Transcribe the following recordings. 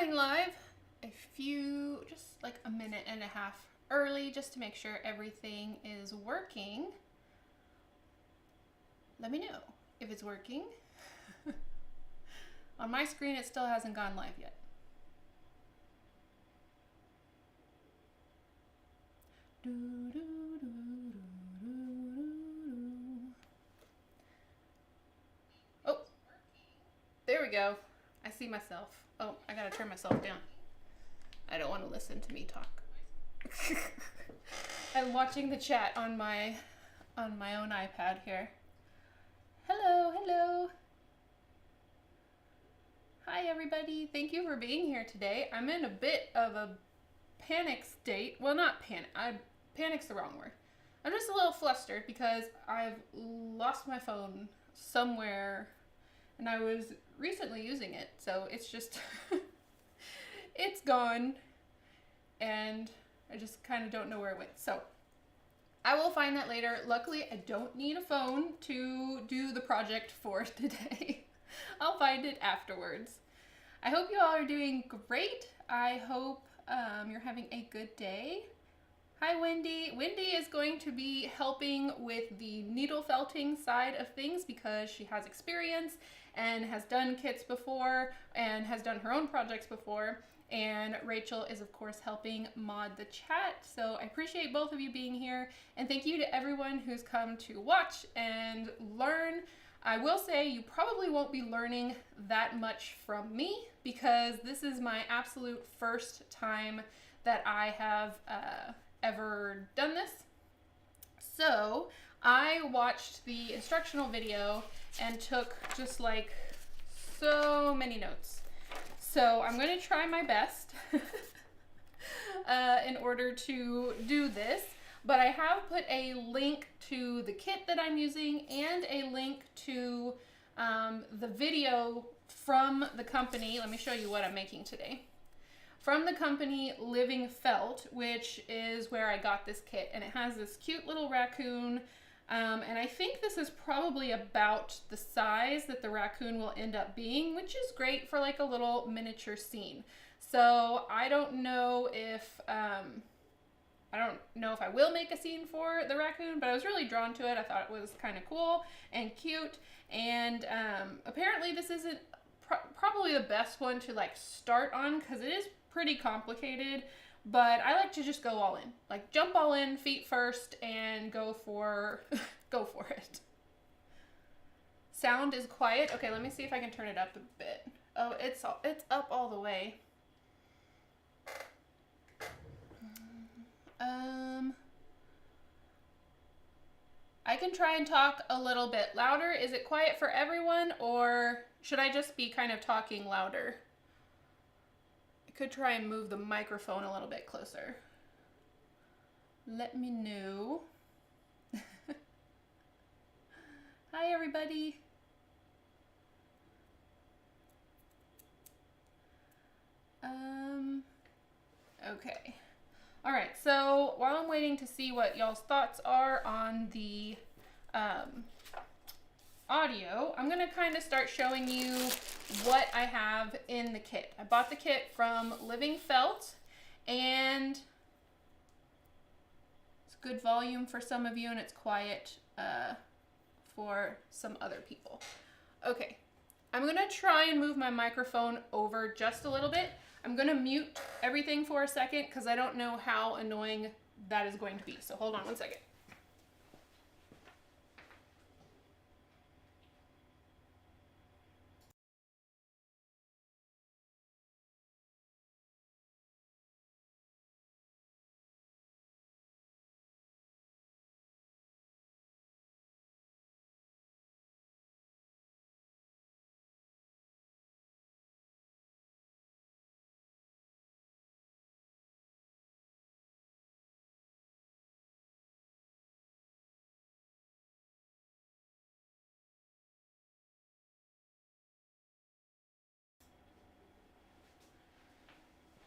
going live just like a minute and a half early just to make sure everything is working. Let me know if it's working. On my screen, it still hasn't gone live yet. Oh, there we go. I see myself. Oh, I gotta turn myself down. I don't want to listen to me talk. I'm watching the chat on my own iPad here. Hello, hello. Hi everybody. Thank you for being here today. I'm in a bit of a panic state. Well, not panic. Panic's the wrong word. I'm just a little flustered because I've lost my phone somewhere and I was recently using it. So it's just it's gone and I just kind of don't know where it went. So I will find that later. Luckily, I don't need a phone to do the project for today. I'll find it afterwards. I hope you all are doing great. I hope you're having a good day. Hi, Wendy. Wendy is going to be helping with the needle felting side of things because she has experience and has done kits before and has done her own projects before. And Rachel is, of course, helping mod the chat. So I appreciate both of you being here. And thank you to everyone who's come to watch and learn. I will say you probably won't be learning that much from me because this is my absolute first time that I have ever done this. So I watched the instructional video and took just like so many notes. So I'm going to try my best in order to do this. But I have put a link to the kit that I'm using and a link to the video from the company. Let me show you what I'm making today. From the company Living Felt, which is where I got this kit. And it has this cute little raccoon. And I think this is probably about the size that the raccoon will end up being, which is great for like a little miniature scene. So I don't know if I will make a scene for the raccoon, but I was really drawn to it. I thought it was kind of cool and cute. And apparently this isn't probably the best one to like start on because it is pretty complicated. But I like to just go all in, like jump all in, feet first, and go for it. Sound is quiet. Okay, let me see if I can turn it up a bit. Oh, it's up all the way. I can try and talk a little bit louder. Is it quiet for everyone, or should I just be kind of talking louder? I could try and move the microphone a little bit closer. Let me know. Hi, everybody. Okay. All right, so while I'm waiting to see what y'all's thoughts are on the audio, I'm gonna kind of start showing you what I have in the kit. I bought the kit from Living Felt, and it's good volume for some of you, and it's quiet for some other people. Okay, I'm gonna try and move my microphone over just a little bit. I'm gonna mute everything for a second because I don't know how annoying that is going to be. So hold on one second.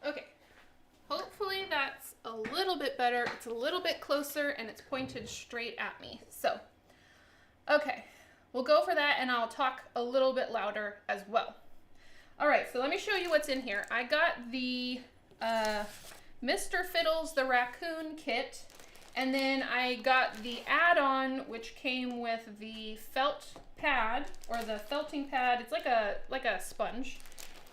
Okay, hopefully that's a little bit better. It's a little bit closer and it's pointed straight at me. So, okay, we'll go for that and I'll talk a little bit louder as well. All right, so let me show you what's in here. I got the Mr. Fiddles the Raccoon kit, and then I got the add-on, which came with the felt pad, or the felting pad. It's like a sponge,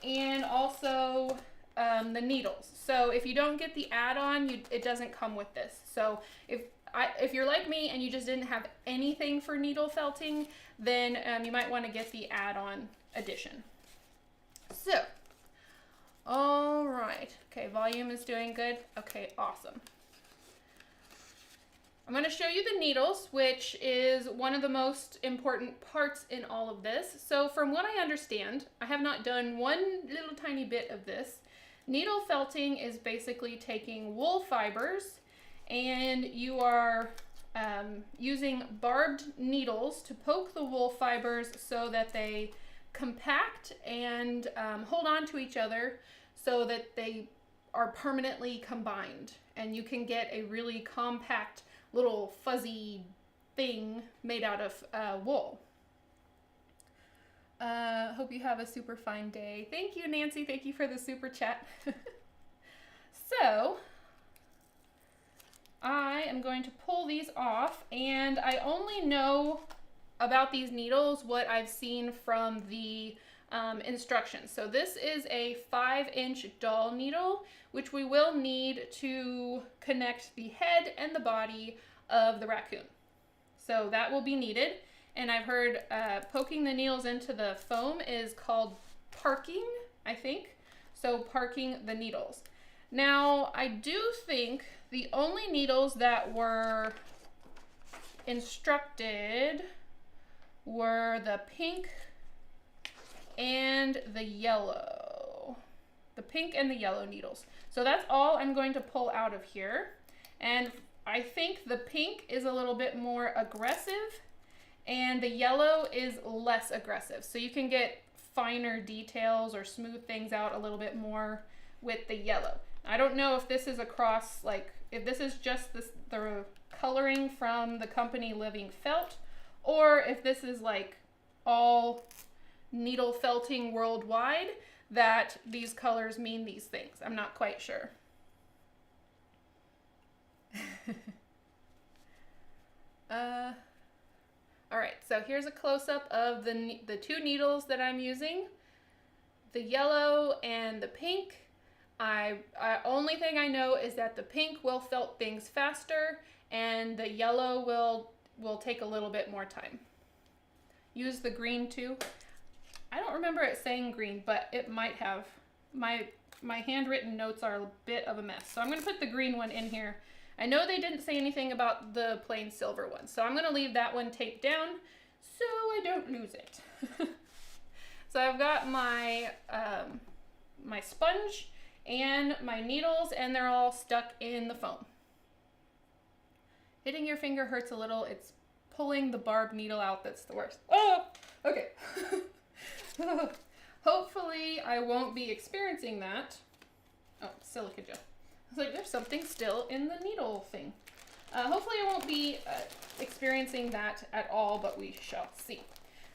and also the needles. So if you don't get the add-on, it doesn't come with this. So if you're like me and you just didn't have anything for needle felting, then you might want to get the add-on edition. So, all right. Okay, volume is doing good. Okay, awesome. I'm going to show you the needles, which is one of the most important parts in all of this. So from what I understand, I have not done one little tiny bit of this. Needle felting is basically taking wool fibers, and you are using barbed needles to poke the wool fibers so that they compact and hold on to each other so that they are permanently combined, and you can get a really compact little fuzzy thing made out of wool. Hope you have a super fine day. Thank you, Nancy. Thank you for the super chat. So I am going to pull these off, and I only know about these needles what I've seen from the instructions. So this is a 5-inch doll needle, which we will need to connect the head and the body of the raccoon. So that will be needed. And I've heard poking the needles into the foam is called parking, I think. So parking the needles. Now, I do think the only needles that were instructed were the pink and the yellow. The pink and the yellow needles. So that's all I'm going to pull out of here. And I think the pink is a little bit more aggressive and the yellow is less aggressive. So you can get finer details or smooth things out a little bit more with the yellow. I don't know if this is across, like, if this is just the coloring from the company Living Felt, or if this is like all needle felting worldwide, that these colors mean these things. I'm not quite sure. All right, so here's a close-up of the two needles that I'm using, the yellow and the pink. Only thing I know is that the pink will felt things faster, and the yellow will take a little bit more time. Use the green too. I don't remember it saying green, but it might have. My handwritten notes are a bit of a mess, so I'm going to put the green one in here. I know they didn't say anything about the plain silver one, so I'm going to leave that one taped down so I don't lose it. So I've got my my sponge and my needles, and they're all stuck in the foam. Hitting your finger hurts a little. It's pulling the barbed needle out that's the worst. Oh, okay. Hopefully I won't be experiencing that. Oh, silica gel. I was like, there's something still in the needle thing. Hopefully I won't be experiencing that at all, but we shall see.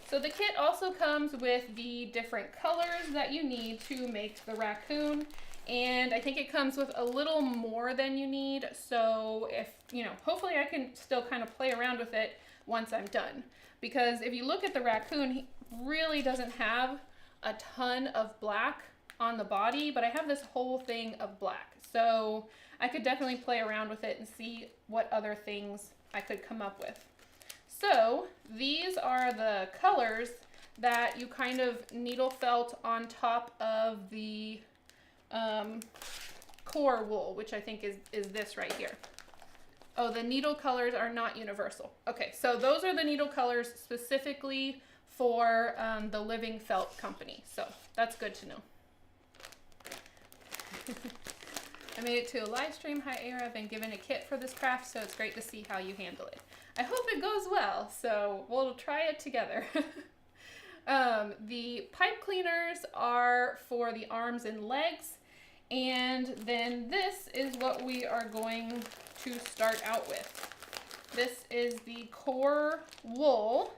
So the kit also comes with the different colors that you need to make the raccoon. And I think it comes with a little more than you need. So if, hopefully I can still kind of play around with it once I'm done. Because if you look at the raccoon, he really doesn't have a ton of black on the body, but I have this whole thing of black. So I could definitely play around with it and see what other things I could come up with. So these are the colors that you kind of needle felt on top of the core wool, which I think is this right here. Oh, the needle colors are not universal. Okay, so those are the needle colors specifically for the Living Felt company. So that's good to know. I made it to a live stream. Hi, Era. I've been given a kit for this craft, so it's great to see how you handle it. I hope it goes well, so we'll try it together. The pipe cleaners are for the arms and legs, and then this is what we are going to start out with. This is the core wool.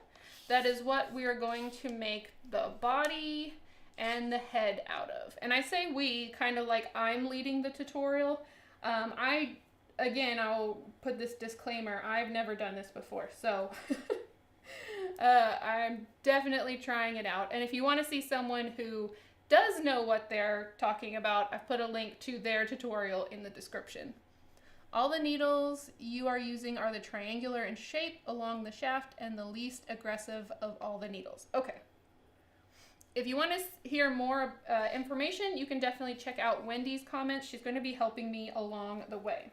That is what we are going to make the body and the head out of. And I say we, kind of like I'm leading the tutorial. I'll put this disclaimer, I've never done this before, so I'm definitely trying it out. And if you want to see someone who does know what they're talking about, I've put a link to their tutorial in the description. All the needles you are using are the triangular in shape along the shaft and the least aggressive of all the needles. Okay. If you want to hear more information, you can definitely check out Wendy's comments. She's going to be helping me along the way.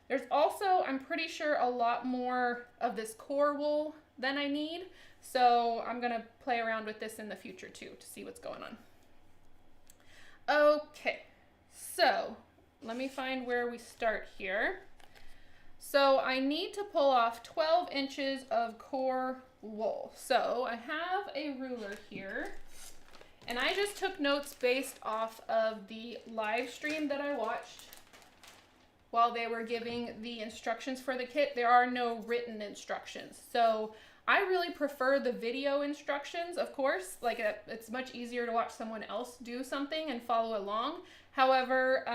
There's also, I'm pretty sure, a lot more of this core wool than I need. So I'm going to play around with this in the future too to see what's going on. Okay, so let me find where we start here. So I need to pull off 12 inches of core wool. So I have a ruler here, and I just took notes based off of the live stream that I watched while they were giving the instructions for the kit. There are no written instructions. So I really prefer the video instructions, of course. Like it's much easier to watch someone else do something and follow along. However,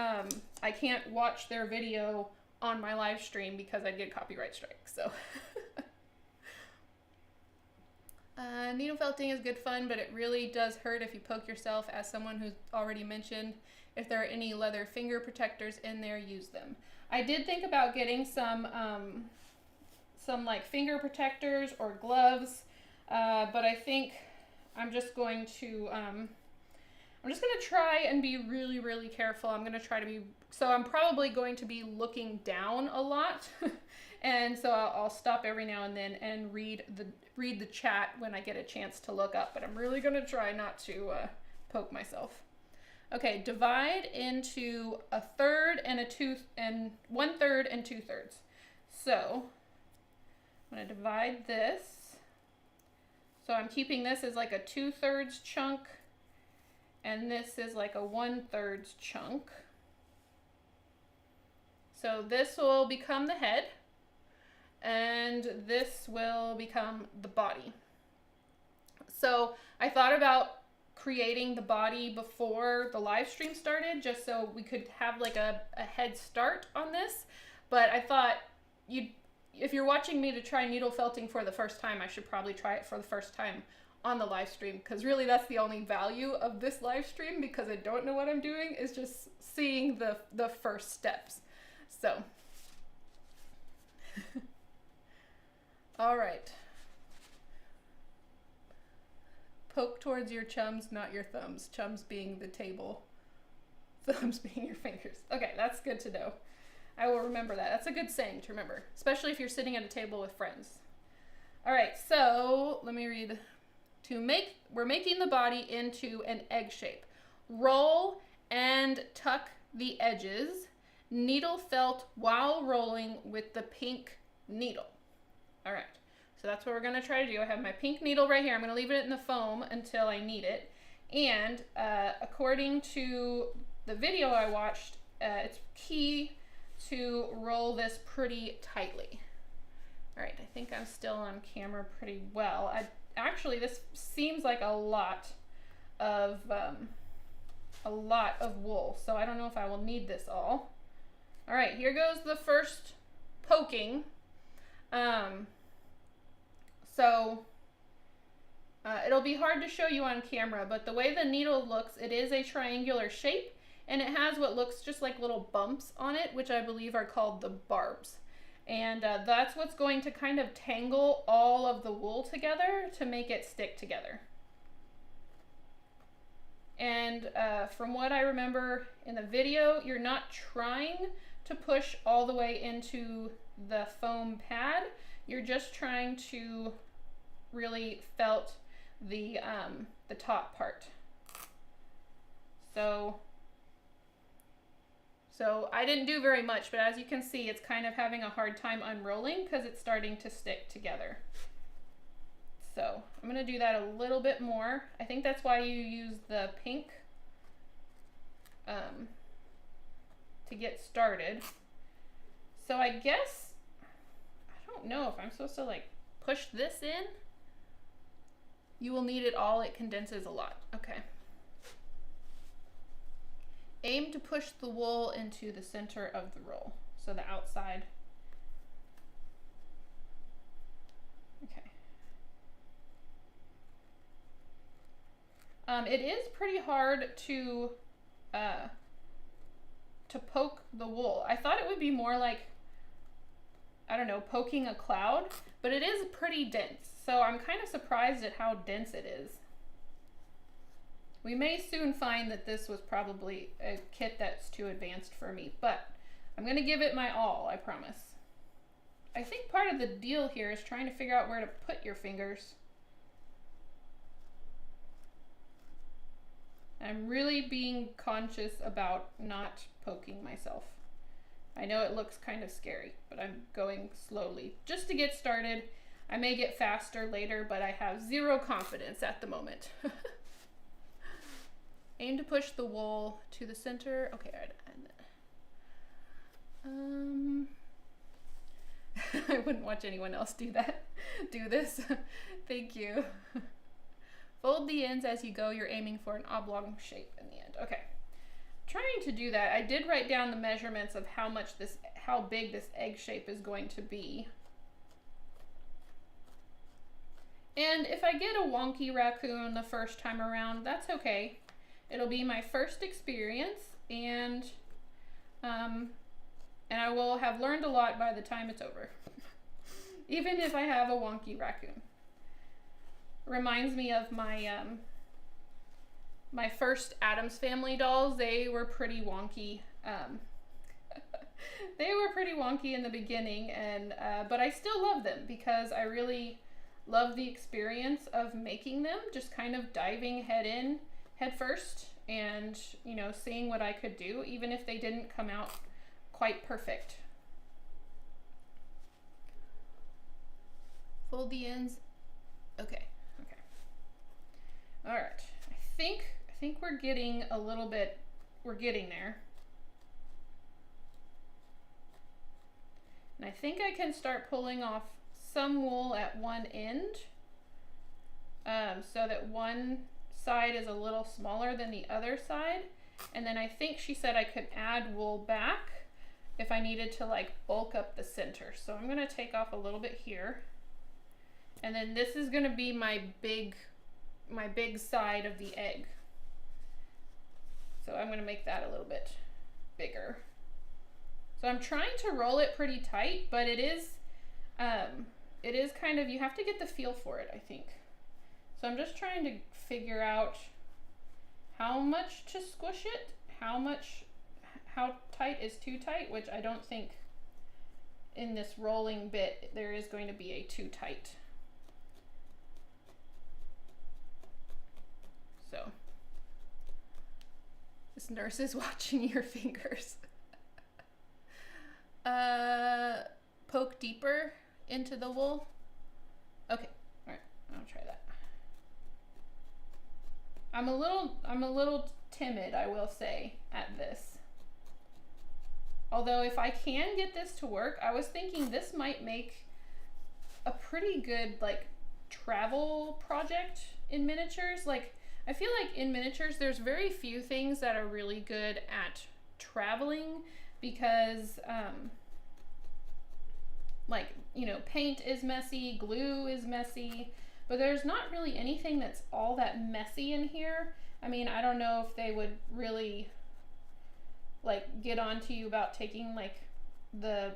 I can't watch their video on my live stream because I'd get a copyright strike, so. Needle felting is good fun, but it really does hurt if you poke yourself. As someone who's already mentioned, if there are any leather finger protectors in there, use them. I did think about getting some like finger protectors or gloves, but I think I'm just going to try and be really, really careful. I'm probably going to be looking down a lot. And so I'll stop every now and then and read the chat when I get a chance to look up, but I'm really going to try not to poke myself. Okay, divide into a third and and 1/3 and 2/3. So I'm going to divide this. So I'm keeping this as like a 2/3 chunk, and this is like a 1/3 chunk. So this will become the head, and this will become the body. So I thought about creating the body before the live stream started, just so we could have like a head start on this. But I thought if you're watching me to try needle felting for the first time, I should probably try it for the first time on the live stream, because really that's the only value of this live stream, because I don't know what I'm doing, is just seeing the first steps. So all right. Poke towards your chums, not your thumbs. Chums being the table, thumbs being your fingers. Okay, that's good to know. I will remember that. That's a good saying to remember, especially if you're sitting at a table with friends. All right, so let me read. We're making the body into an egg shape. Roll and tuck the edges. Needle felt while rolling with the pink needle. All right. So that's what we're going to try to do. I have my pink needle right here. I'm going to leave it in the foam until I need it. And according to the video I watched, it's key to roll this pretty tightly. All right, I think I'm still on camera pretty well. Actually, this seems like a lot of wool, so I don't know if I will need this all. All right, here goes the first poking. It'll be hard to show you on camera, but the way the needle looks, it is a triangular shape, and it has what looks just like little bumps on it, which I believe are called the barbs. And that's what's going to kind of tangle all of the wool together to make it stick together. And from what I remember in the video, you're not trying to push all the way into the foam pad. You're just trying to really felt the top part. So I didn't do very much, but as you can see, it's kind of having a hard time unrolling because it's starting to stick together. So I'm going to do that a little bit more. I think that's why you use the pink to get started. So I guess, I don't know if I'm supposed to like push this in. You will need it all. It condenses a lot. Okay. Aim to push the wool into the center of the roll, so the outside. Okay. It is pretty hard to poke the wool. I thought it would be more like, I don't know, poking a cloud, but it is pretty dense. So I'm kind of surprised at how dense it is. We may soon find that this was probably a kit that's too advanced for me, but I'm gonna give it my all, I promise. I think part of the deal here is trying to figure out where to put your fingers. I'm really being conscious about not poking myself. I know it looks kind of scary, but I'm going slowly just to get started. I may get faster later, but I have zero confidence at the moment. Aim to push the wool to the center. Okay, I wouldn't watch anyone else do this. Thank you. Fold the ends as you go. You're aiming for an oblong shape in the end. Okay. Trying to do that. I did write down the measurements of how big this egg shape is going to be. And if I get a wonky raccoon the first time around, that's okay. It'll be my first experience, and I will have learned a lot by the time it's over. Even if I have a wonky raccoon. Reminds me of my my first Addams Family dolls. They were pretty wonky. They were pretty wonky in the beginning, and but I still love them because I really love the experience of making them, just kind of diving head first, and you know, seeing what I could do, even if they didn't come out quite perfect. Fold the ends. Okay. All right. I think we're getting a little bit. We're getting there. And I think I can start pulling off some wool at one end, so that one side is a little smaller than the other side. And then I think she said I could add wool back if I needed to like bulk up the center. So I'm gonna take off a little bit here. And then this is gonna be my big side of the egg. So I'm gonna make that a little bit bigger. So I'm trying to roll it pretty tight, but it is kind of, you have to get the feel for it, I think. So I'm just trying to figure out how much to squish it, how tight is too tight, which I don't think in this rolling bit there is going to be a too tight. So this nurse is watching your fingers. Poke deeper into the wool. Okay, all right, I'll try that. I'm a little timid, I will say, at this. Although if I can get this to work, I was thinking this might make a pretty good like travel project in miniatures. Like, I feel like in miniatures there's very few things that are really good at traveling, because like, you know, paint is messy, glue is messy, but there's not really anything that's all that messy in here. I mean, I don't know if they would really like get on to you about taking like the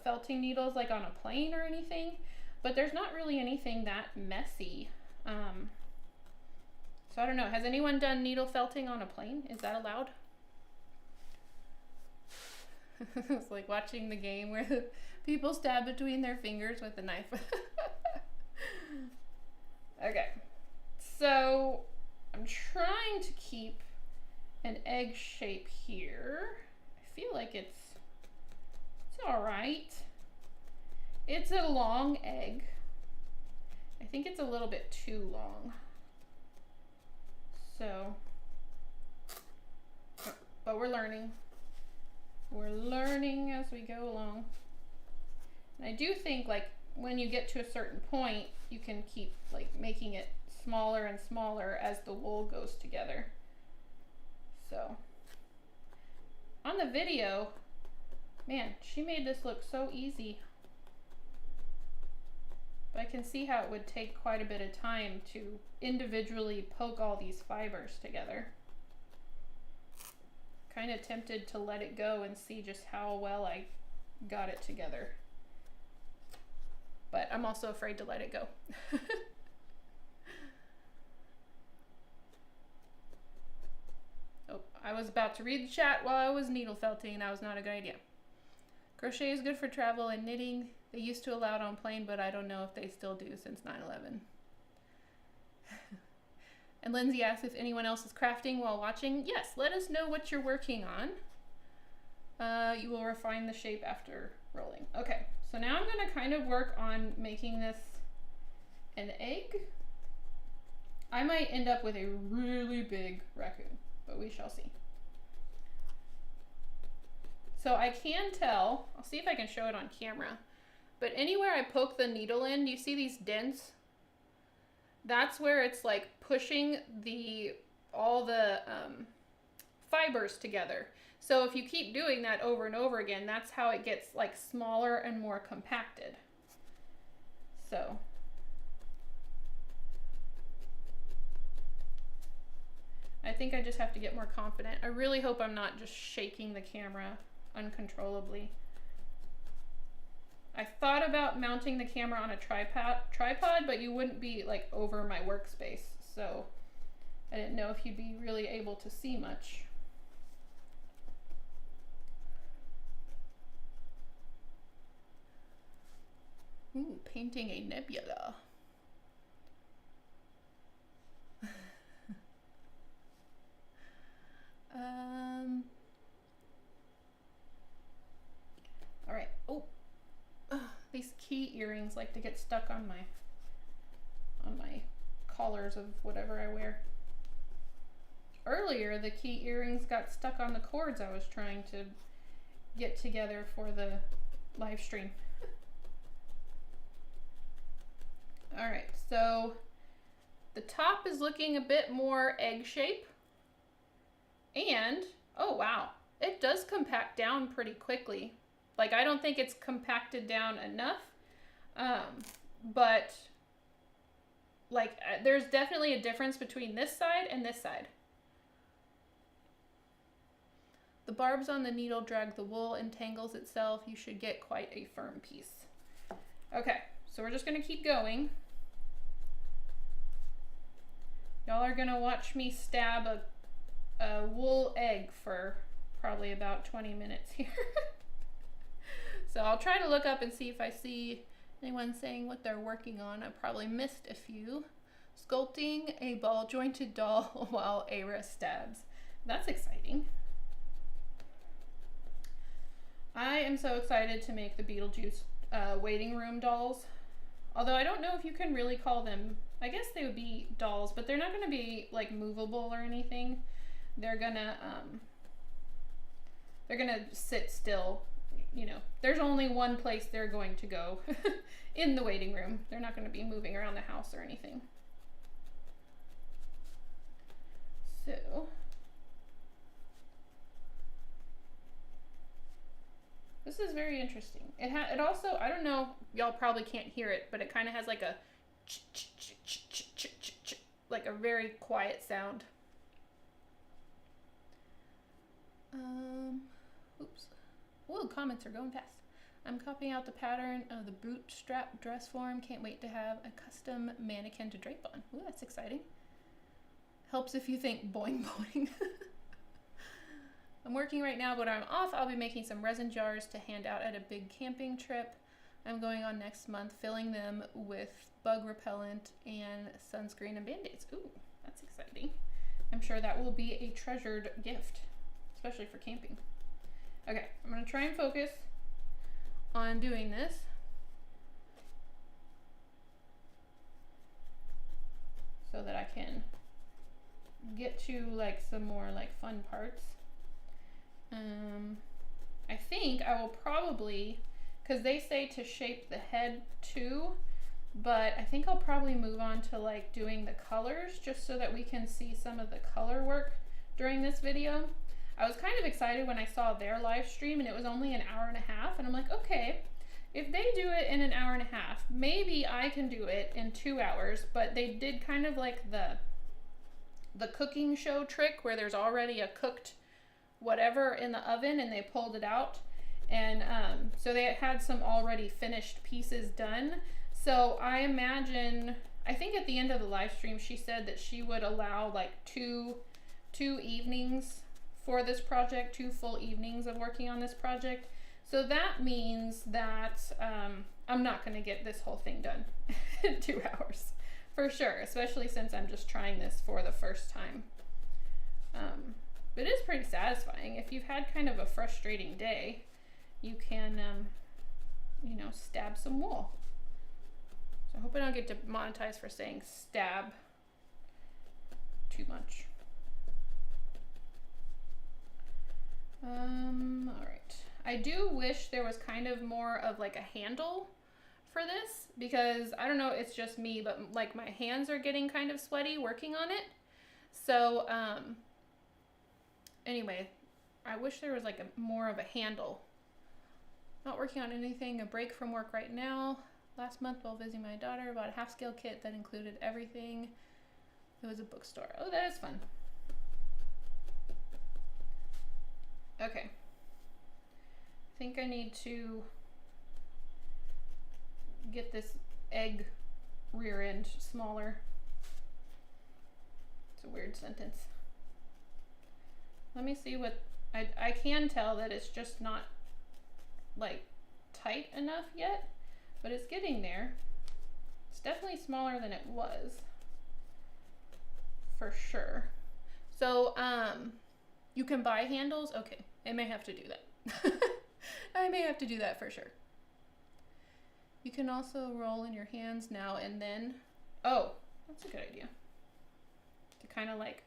felting needles like on a plane or anything, but there's not really anything that messy. So I don't know, has anyone done needle felting on a plane? Is that allowed? It's like watching the game where the people stab between their fingers with a knife. Okay, so I'm trying to keep an egg shape here. I feel like it's all right. It's a long egg. I think it's a little bit too long. So, but we're learning. We're learning as we go along. And I do think like when you get to a certain point, you can keep like making it smaller and smaller as the wool goes together. So, on the video, man, she made this look so easy. But I can see how it would take quite a bit of time to individually poke all these fibers together. Kind of tempted to let it go and see just how well I got it together. But I'm also afraid to let it go. Oh, I was about to read the chat while I was needle felting, and that was not a good idea. Crochet is good for travel and knitting. They used to allow it on plane, but I don't know if they still do since 9/11. And Lindsay asked if anyone else is crafting while watching. Yes, let us know what you're working on. You will refine the shape after rolling. Okay, so now I'm gonna kind of work on making this an egg. I might end up with a really big raccoon, but we shall see. So I can tell, I'll see if I can show it on camera, but anywhere I poke the needle in, you see these dents? That's where it's like pushing all the fibers together. So if you keep doing that over and over again, that's how it gets like smaller and more compacted. So I think I just have to get more confident. I really hope I'm not just shaking the camera uncontrollably. I thought about mounting the camera on a tripod, but you wouldn't be like over my workspace, so I didn't know if you'd be really able to see much. Ooh, painting a nebula. All right. Oh. These key earrings like to get stuck on my collars of whatever I wear. Earlier, the key earrings got stuck on the cords I was trying to get together for the live stream. All right, so the top is looking a bit more egg shape, and oh wow, it does compact down pretty quickly. Like, I don't think it's compacted down enough, but like there's definitely a difference between this side and this side. The barbs on the needle drag the wool, entangles itself. You should get quite a firm piece. Okay, so we're just gonna keep going. Y'all are gonna watch me stab a wool egg for probably about 20 minutes here. So I'll try to look up and see if I see anyone saying what they're working on. I probably missed a few. Sculpting a ball jointed doll while Aira stabs. That's exciting. I am so excited to make the Beetlejuice waiting room dolls. Although I don't know if you can really call them, I guess they would be dolls, but they're not gonna be like movable or anything. They're gonna sit still. You know, there's only one place they're going to go in the waiting room. They're not going to be moving around the house or anything. So, this is very interesting. It also, I don't know, y'all probably can't hear it, but it kind of has like a like a very quiet sound. Oops. Whoa, comments are going fast. I'm copying out the pattern of the bootstrap dress form. Can't wait to have a custom mannequin to drape on. Ooh, that's exciting. Helps if you think boing boing. I'm working right now, but I'm off. I'll be making some resin jars to hand out at a big camping trip I'm going on next month, filling them with bug repellent and sunscreen and band-aids. Ooh, that's exciting. I'm sure that will be a treasured gift, especially for camping. Okay, I'm gonna try and focus on doing this. So that I can get to like some more like fun parts. I think I will probably, because they say to shape the head too, but I think I'll probably move on to like doing the colors just so that we can see some of the color work during this video. I was kind of excited when I saw their live stream and it was only an hour and a half. And I'm like, okay, if they do it in an hour and a half, maybe I can do it in 2 hours. But they did kind of like the cooking show trick where there's already a cooked whatever in the oven and they pulled it out. And so they had some already finished pieces done. So I imagine, I think at the end of the live stream, she said that she would allow like two evenings for this project, 2 full evenings of working on this project. So that means that I'm not going to get this whole thing done in 2 hours for sure, especially since I'm just trying this for the first time. But it is pretty satisfying. If you've had kind of a frustrating day, you can, you know, stab some wool. So I hope I don't get demonetized for saying stab too much. All right. I do wish there was kind of more of like a handle for this because I don't know, it's just me, but like my hands are getting kind of sweaty working on it. So, anyway, I wish there was like more of a handle. Not working on anything, a break from work right now. Last month while visiting my daughter, bought a half-scale kit that included everything. It was a bookstore. Oh, that is fun. Okay. I think I need to get this egg rear end smaller. It's a weird sentence. Let me see what, I can tell that it's just not like tight enough yet, but it's getting there. It's definitely smaller than it was, for sure. So, you can buy handles? Okay, I may have to do that. I may have to do that for sure. You can also roll in your hands now and then. Oh, that's a good idea. To kind of like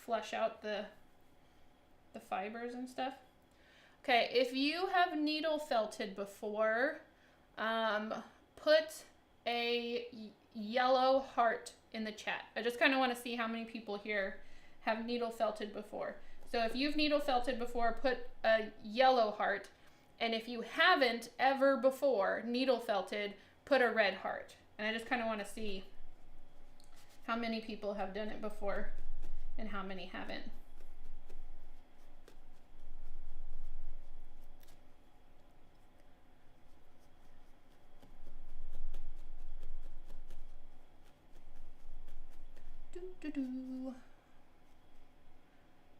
flush out the fibers and stuff. Okay, if you have needle felted before, put a yellow heart in the chat. I just kind of want to see how many people here have needle felted before. So if you've needle felted before, put a yellow heart. And if you haven't ever before needle felted, put a red heart. And I just kind of want to see how many people have done it before and how many haven't.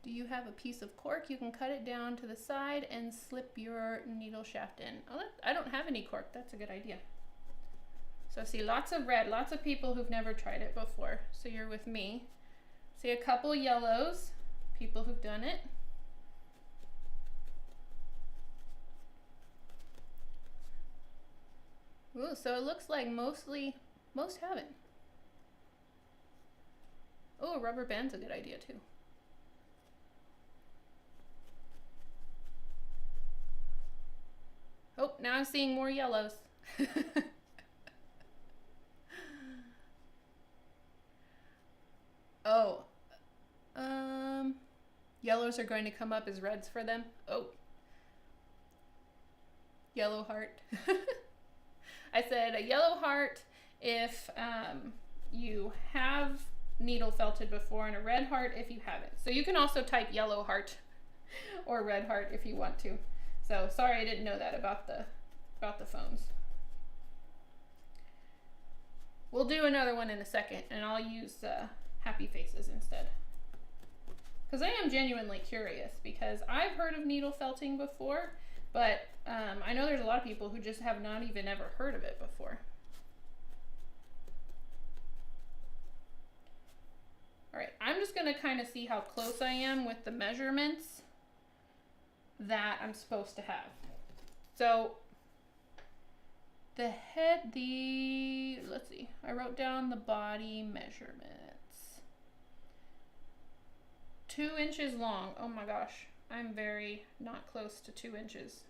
Do you have a piece of cork? You can cut it down to the side and slip your needle shaft in. Oh, I don't have any cork. That's a good idea. So see, lots of red, lots of people who've never tried it before. So you're with me. See a couple yellows, people who've done it. Ooh, so it looks like most haven't. Oh, a rubber band's a good idea too. Oh, now I'm seeing more yellows. Oh, yellows are going to come up as reds for them. Oh, yellow heart. I said a yellow heart if you have needle felted before, and a red heart if you haven't. So you can also type yellow heart or red heart if you want to. So sorry I didn't know that about the phones. We'll do another one in a second, and I'll use happy faces instead. Because I am genuinely curious, because I've heard of needle felting before, but I know there's a lot of people who just have not even ever heard of it before. All right, I'm just gonna kind of see how close I am with the measurements that I'm supposed to have. So the head, let's see, I wrote down the body measurements. 2 inches long. Oh my gosh, I'm very not close to 2 inches.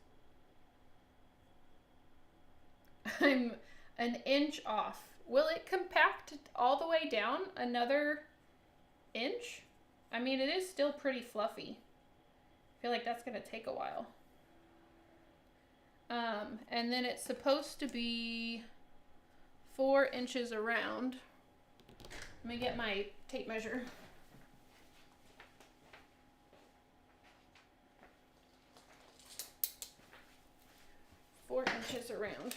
I'm an inch off. Will it compact all the way down another inch? I mean, it is still pretty fluffy. feel like that's gonna take a while. And then it's supposed to be 4 inches around. Let me get my tape measure. Four inches around.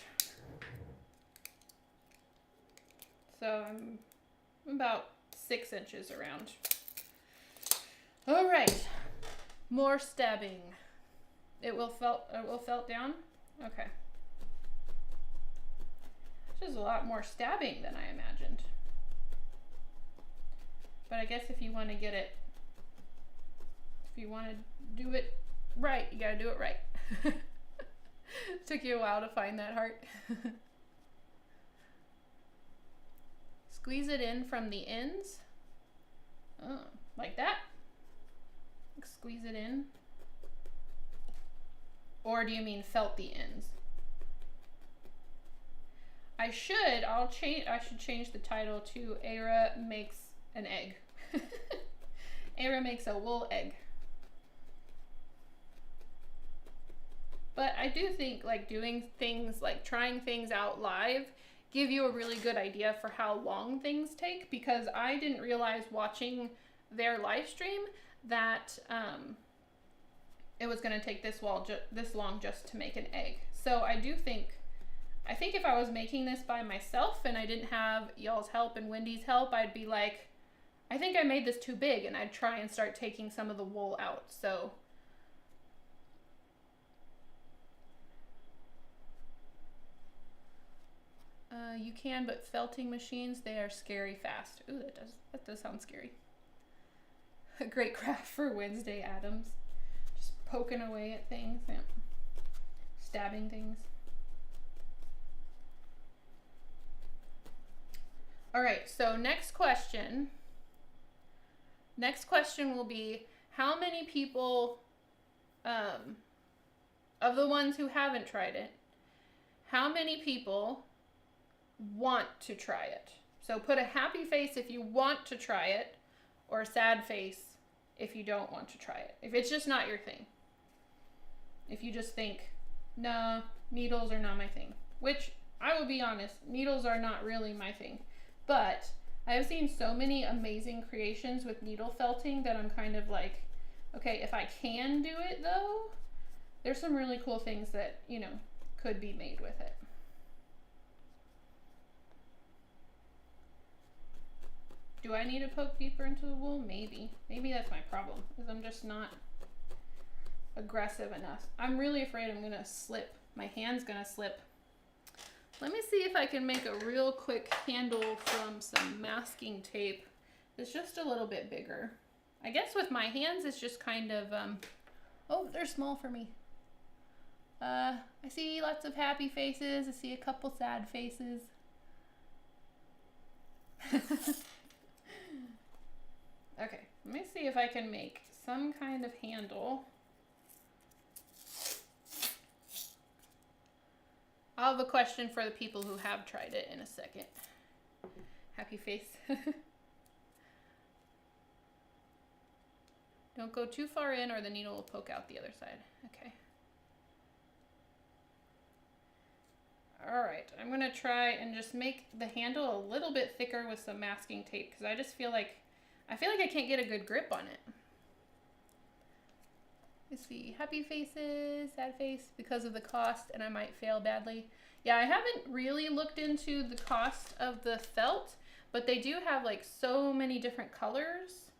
So I'm about 6 inches around. All right, more stabbing. It will felt down. Okay. This is a lot more stabbing than I imagined. But I guess if you want to get it, if you want to do it right, you gotta do it right. Took you a while to find that heart. Squeeze it in from the ends. Oh, like that. Squeeze it in. Or do you mean felt the ends? I should change the title to Era Makes an Egg. Era makes a wool egg. But I do think like doing things, like trying things out live, give you a really good idea for how long things take, because I didn't realize watching their live stream that it was going to take this long just to make an egg. So I think if I was making this by myself and I didn't have y'all's help and Wendy's help, I'd be like, I think I made this too big, and I'd try and start taking some of the wool out. So you can, but felting machines, they are scary fast. Ooh, that does sound scary. A great craft for Wednesday Addams. Just poking away at things, yeah. Stabbing things. All right, so next question. Next question will be, how many people, of the ones who haven't tried it, how many people want to try it? So put a happy face if you want to try it, or a sad face if you don't want to try it. If it's just not your thing. If you just think, nah, needles are not my thing. Which, I will be honest, needles are not really my thing. But I have seen so many amazing creations with needle felting that I'm kind of like, okay, if I can do it though, there's some really cool things that, you know, could be made with it. Do I need to poke deeper into the wool? Maybe. Maybe that's my problem, is I'm just not aggressive enough. I'm really afraid I'm gonna slip. My hand's gonna slip. Let me see if I can make a real quick handle from some masking tape that's just a little bit bigger. I guess with my hands it's just kind of, oh, they're small for me. I see lots of happy faces. I see a couple sad faces. Okay, let me see if I can make some kind of handle. I'll have a question for the people who have tried it in a second. Happy face. Don't go too far in or the needle will poke out the other side. Okay. All right, I'm gonna try and just make the handle a little bit thicker with some masking tape, because I just feel like I can't get a good grip on it. Let's see, happy faces, sad face, because of the cost, and I might fail badly. Yeah, I haven't really looked into the cost of the felt, but they do have like so many different colors.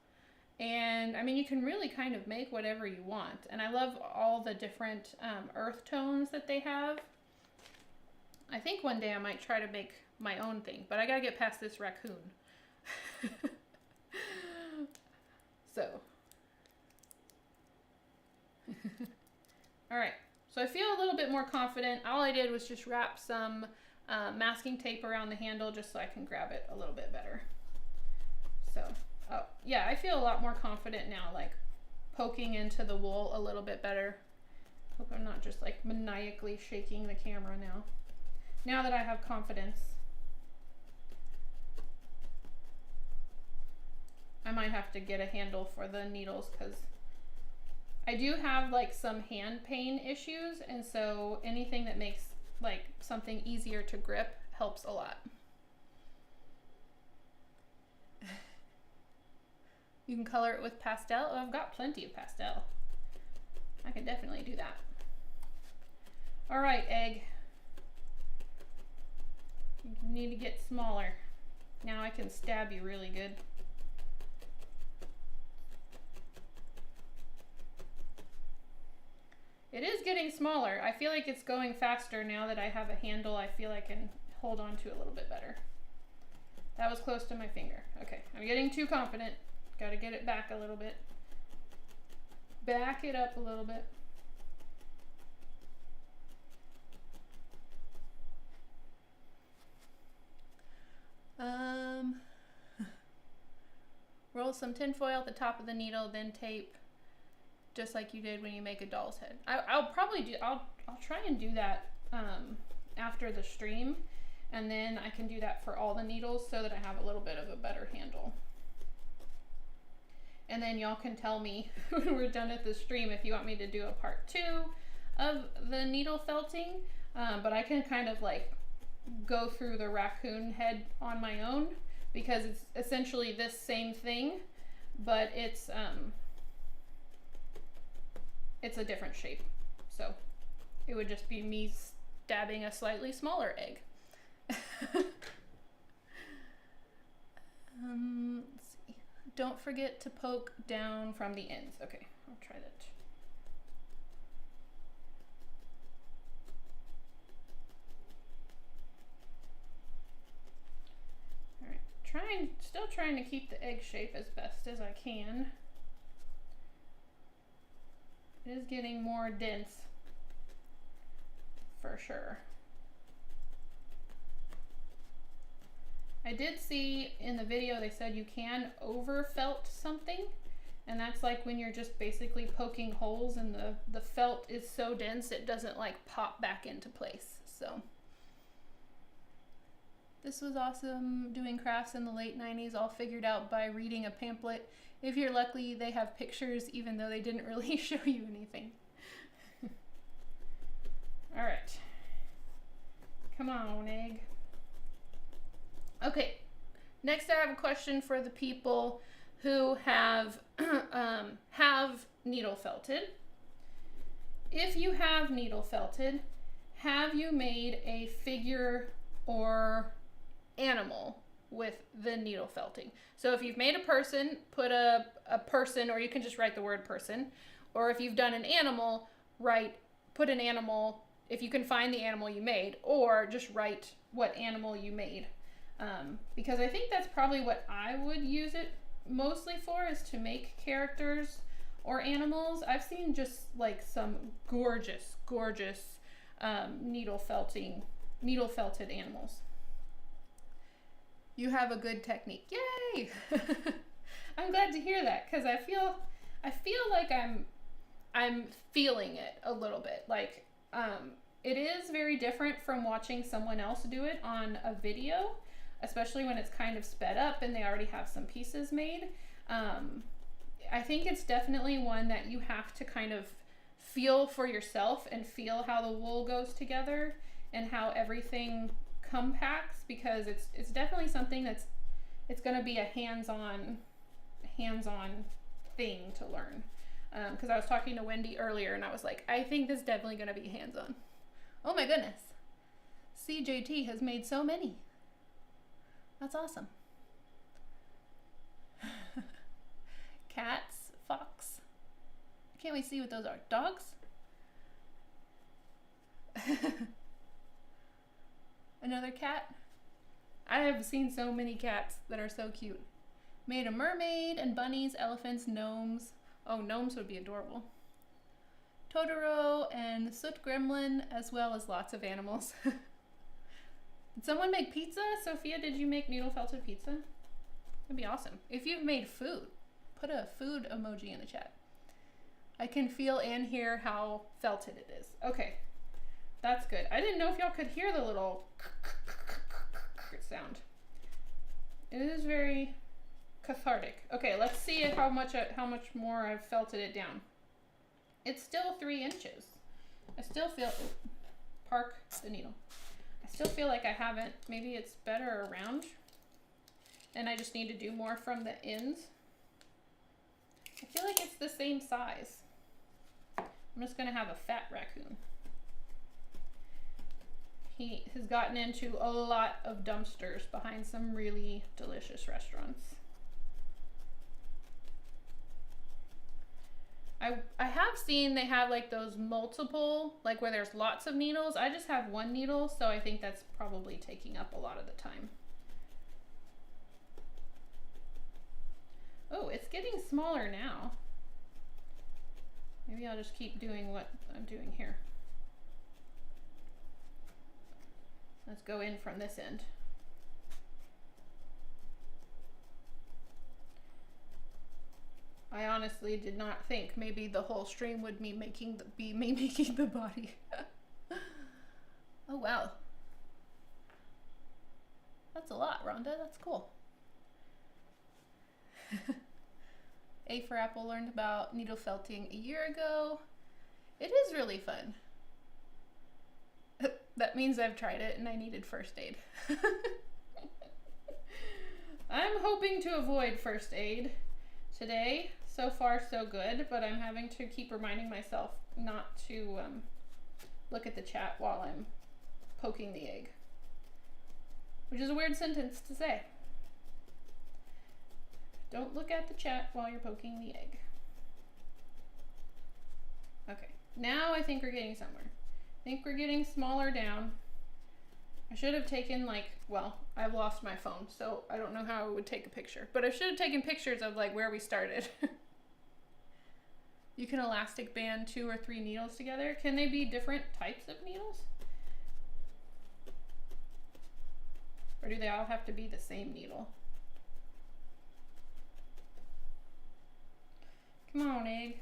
And I mean, you can really kind of make whatever you want. And I love all the different earth tones that they have. I think one day I might try to make my own thing, but I gotta get past this raccoon. So. All right, so I feel a little bit more confident. All I did was just wrap some masking tape around the handle just so I can grab it a little bit better. So, oh, yeah, I feel a lot more confident now, like poking into the wool a little bit better. Hope I'm not just like maniacally shaking the camera now. Now that I have confidence, I might have to get a handle for the needles, because I do have like some hand pain issues, and so anything that makes like something easier to grip helps a lot. You can color it with pastel. Oh, I've got plenty of pastel. I can definitely do that. All right, egg. You need to get smaller. Now I can stab you really good. It is getting smaller. I feel like it's going faster now that I have a handle. I feel I can hold on to it a little bit better. That was close to my finger. Okay, I'm getting too confident. Got to get it back a little bit. Back it up a little bit. Roll some tin foil at the top of the needle, then tape, just like you did when you make a doll's head. I'll try and do that after the stream, and then I can do that for all the needles so that I have a little bit of a better handle. And then y'all can tell me when we're done at the stream if you want me to do a part 2 of the needle felting, but I can kind of like go through the raccoon head on my own, because it's essentially this same thing, but it's a different shape. So it would just be me stabbing a slightly smaller egg. Let's see. Don't forget to poke down from the ends. Okay, I'll try that. Still trying to keep the egg shape as best as I can. It is getting more dense, for sure. I did see in the video they said you can over felt something, and that's like when you're just basically poking holes and the felt is so dense it doesn't like pop back into place. So this was awesome, doing crafts in the late 90s, all figured out by reading a pamphlet. If you're lucky, they have pictures even though they didn't really show you anything. All right, come on, egg. Okay, next I have a question for the people who have needle felted. If you have needle felted, have you made a figure or animal with the needle felting? So if you've made a person, put a person, or you can just write the word person. Or if you've done an animal, put an animal, if you can find the animal you made, or just write what animal you made. Because I think that's probably what I would use it mostly for, is to make characters or animals. I've seen just like some gorgeous needle felted animals. You have a good technique. Yay! I'm glad to hear that, because I feel like I'm feeling it a little bit. Like it is very different from watching someone else do it on a video, especially when it's kind of sped up and they already have some pieces made. I think it's definitely one that you have to kind of feel for yourself and feel how the wool goes together and how everything compacts, because it's definitely something it's going to be a hands-on thing to learn. Because I was talking to Wendy earlier and I was like, I think this is definitely going to be hands-on. Oh my goodness. CJT has made so many. That's awesome. Cats, fox. Can't we see what those are? Dogs? Another cat. I have seen so many cats that are so cute. Made a mermaid and bunnies, elephants, gnomes. Oh, gnomes would be adorable. Totoro and Soot Gremlin, as well as lots of animals. Did someone make pizza? Sophia, did you make needle felted pizza? That'd be awesome. If you've made food, put a food emoji in the chat. I can feel and hear how felted it is. Okay, that's good. I didn't know if y'all could hear the little sound. It is very cathartic. Okay, let's see how much more I've felted it down. it's still 3 inches. I still feel, park the needle. I still feel like I haven't, maybe it's better around and I just need to do more from the ends. I feel like it's the same size. I'm just gonna have a fat raccoon. He has gotten into a lot of dumpsters behind some really delicious restaurants. I have seen they have like those multiple, like where there's lots of needles. I just have 1 needle, so I think that's probably taking up a lot of the time. Oh, it's getting smaller now. Maybe I'll just keep doing what I'm doing here. Let's go in from this end. I honestly did not think maybe the whole stream would be me making the body. Oh wow. That's a lot, Rhonda. That's cool. A for Apple learned about needle felting a year ago. It is really fun. That means I've tried it and I needed first aid. I'm hoping to avoid first aid today. So far so good, but I'm having to keep reminding myself not to look at the chat while I'm poking the egg. Which is a weird sentence to say. Don't look at the chat while you're poking the egg. Okay, now I think we're getting somewhere. I think we're getting smaller down. I should have taken like, well, I've lost my phone, so I don't know how I would take a picture. But I should have taken pictures of like where we started. You can elastic band 2 or 3 needles together. Can they be different types of needles? Or do they all have to be the same needle? Come on, egg.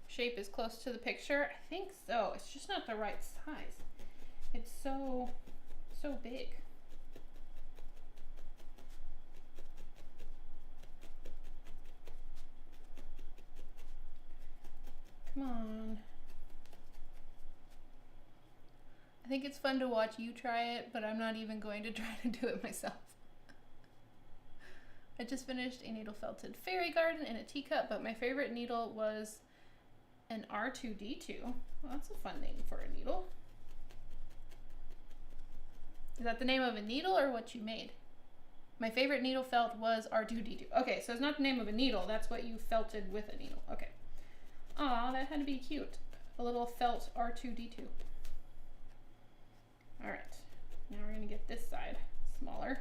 Shape is close to the picture. I think so. It's just not the right size. It's so big. Come on. I think it's fun to watch you try it, but I'm not even going to try to do it myself. I just finished a needle felted fairy garden in a teacup, but my favorite needle was an R2D2. Well, that's a fun name for a needle. Is that the name of a needle or what you made? My favorite needle felt was R2D2. Okay, so it's not the name of a needle. That's what you felted with a needle. Okay. Aw, that had to be cute. A little felt R2D2. All right. Now we're going to get this side smaller.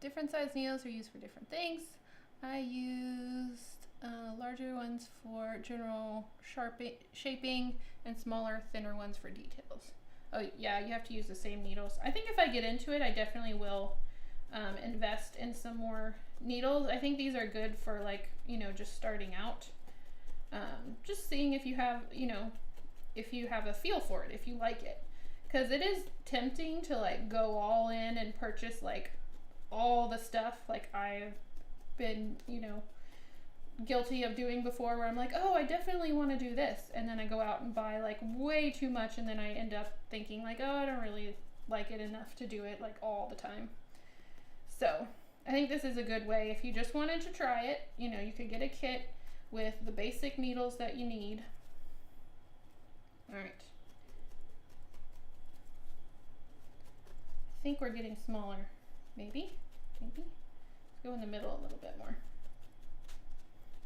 Different size needles are used for different things. I used larger ones for general shaping and smaller, thinner ones for details. Oh yeah, you have to use the same needles. I think if I get into it, I definitely will invest in some more needles. I think these are good for like, you know, just starting out. Just seeing if you have, you know, if you have a feel for it, if you like it. Because it is tempting to like go all in and purchase like all the stuff like I've been, you know, guilty of doing before, where I'm like, oh, I definitely want to do this, and then I go out and buy like way too much, and then I end up thinking like, oh, I don't really like it enough to do it like all the time. So I think this is a good way if you just wanted to try it. You know, you could get a kit with the basic needles that you need. All right. I think we're getting smaller. Maybe. Let's go in the middle a little bit more.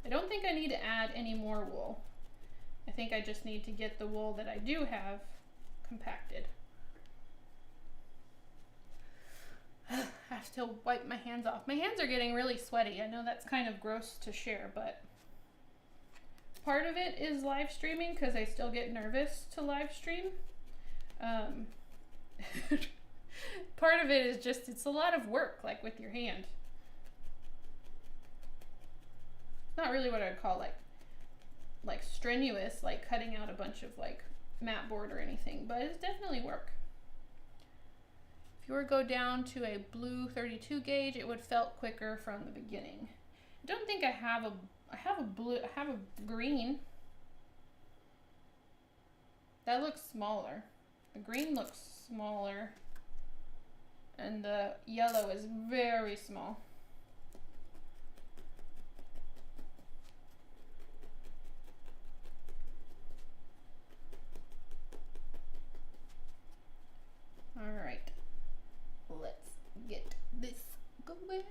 I don't think I need to add any more wool. I think I just need to get the wool that I do have compacted. I have to wipe my hands off. My hands are getting really sweaty. I know that's kind of gross to share, but part of it is live streaming because I still get nervous to live stream. Part of it is just, it's a lot of work, like with your hand. not really what I'd call like strenuous, like cutting out a bunch of like mat board or anything, but it's definitely work. If you were to go down to a blue 32 gauge, it would felt quicker from the beginning. I don't think I have a green. That looks smaller. The green looks smaller. And the yellow is very small. All right, let's get this going.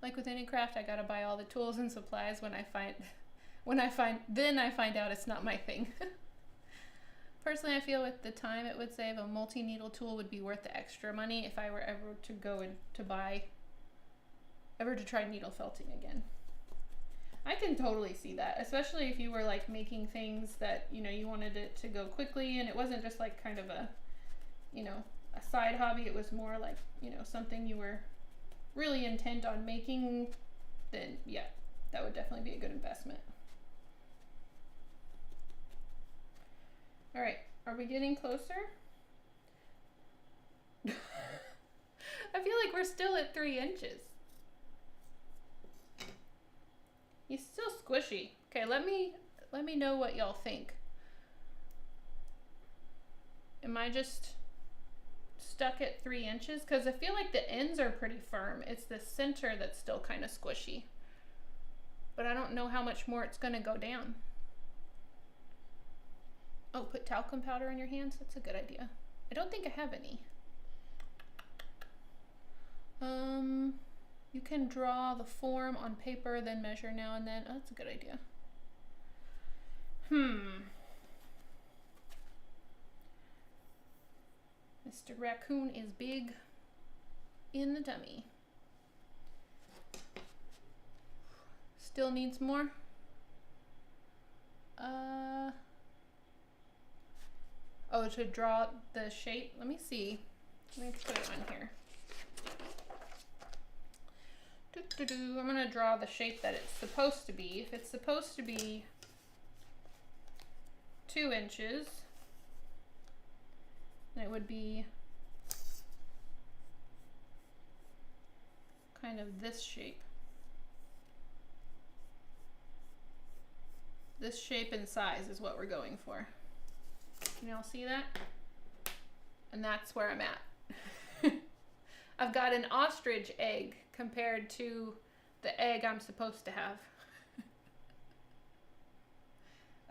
Like with any craft, I gotta buy all the tools and supplies when I find out it's not my thing. Personally, I feel with the time it would save, a multi-needle tool would be worth the extra money if I were ever to go in to try needle felting again. I can totally see that, especially if you were like making things that, you know, you wanted it to go quickly and it wasn't just like kind of a, you know, a side hobby. It was more like, you know, something you were really intent on making, then yeah, that would definitely be a good investment. All right, are we getting closer? I feel like we're still at 3 inches. He's still squishy. Okay, let me know what y'all think. Am I just stuck at 3 inches? Because I feel like the ends are pretty firm. It's the center that's still kind of squishy. But I don't know how much more it's gonna go down. Oh, put talcum powder on your hands? That's a good idea. I don't think I have any. You can draw the form on paper, then measure now and then. Oh, that's a good idea. Mr. Raccoon is big in the tummy. Still needs more. Oh, to draw the shape. Let me see. Let me put it on here. I'm gonna draw the shape that it's supposed to be. If it's supposed to be 2 inches, then it would be kind of this shape. This shape and size is what we're going for. Can y'all see that? And that's where I'm at. I've got an ostrich egg compared to the egg I'm supposed to have.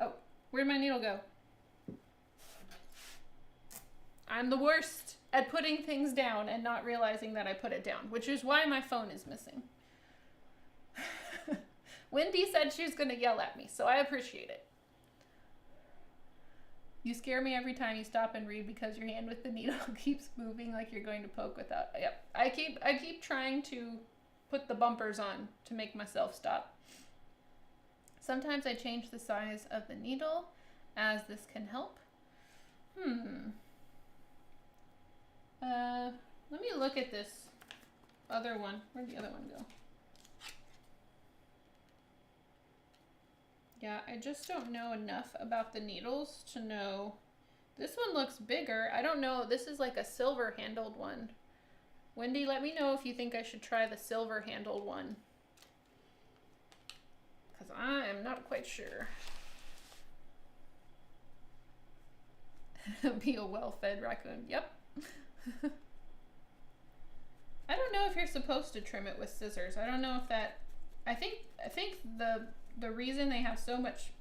Oh, where'd my needle go? I'm the worst at putting things down and not realizing that I put it down, which is why my phone is missing. Wendy said she was going to yell at me, so I appreciate it. You scare me every time you stop and read because your hand with the needle keeps moving like you're going to poke without. Yep. I keep trying to put the bumpers on to make myself stop. Sometimes I change the size of the needle as this can help. Let me look at this other one. Where'd the other one go? Yeah, I just don't know enough about the needles to know. This one looks bigger. I don't know. This is like a silver handled one. Wendy, let me know if you think I should try the silver handled one, because I am not quite sure. Be a well-fed raccoon. Yep. I don't know if you're supposed to trim it with scissors. I don't know if that. I think the reason they have so much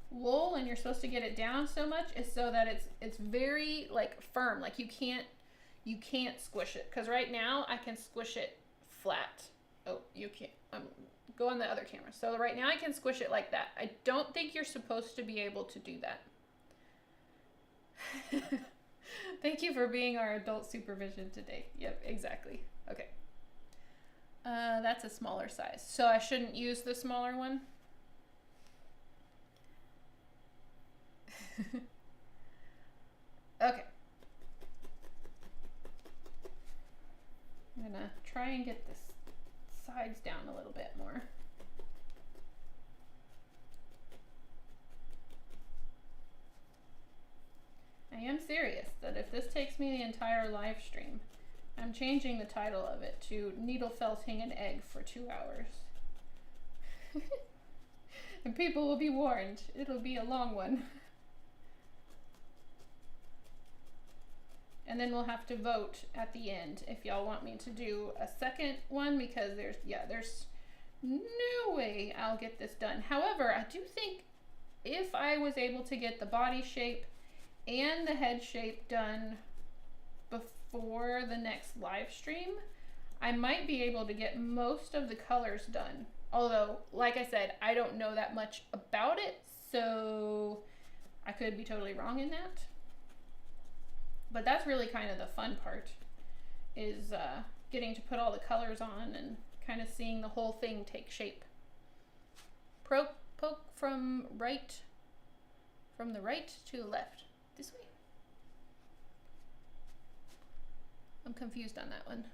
wool and you're supposed to get it down so much is so that it's very like firm. Like you can't squish it, because right now I can squish it flat. Oh, you can't. Go on the other camera. So right now I can squish it like that. I don't think you're supposed to be able to do that. Thank you for being our adult supervision today. Yep, exactly. Okay. That's a smaller size. So I shouldn't use the smaller one? Okay. I'm gonna try and get the sides down a little bit more. I am serious that if this takes me the entire live stream, I'm changing the title of it to Needle Felting an Egg for 2 hours. And people will be warned, it'll be a long one. And then we'll have to vote at the end if y'all want me to do a second one, because there's no way I'll get this done. However, I do think if I was able to get the body shape and the head shape done before the next live stream, I might be able to get most of the colors done. Although, like I said, I don't know that much about it, so I could be totally wrong in that. But that's really kind of the fun part, is getting to put all the colors on and kind of seeing the whole thing take shape. Poke from the right to the left. This way. I'm confused on that one.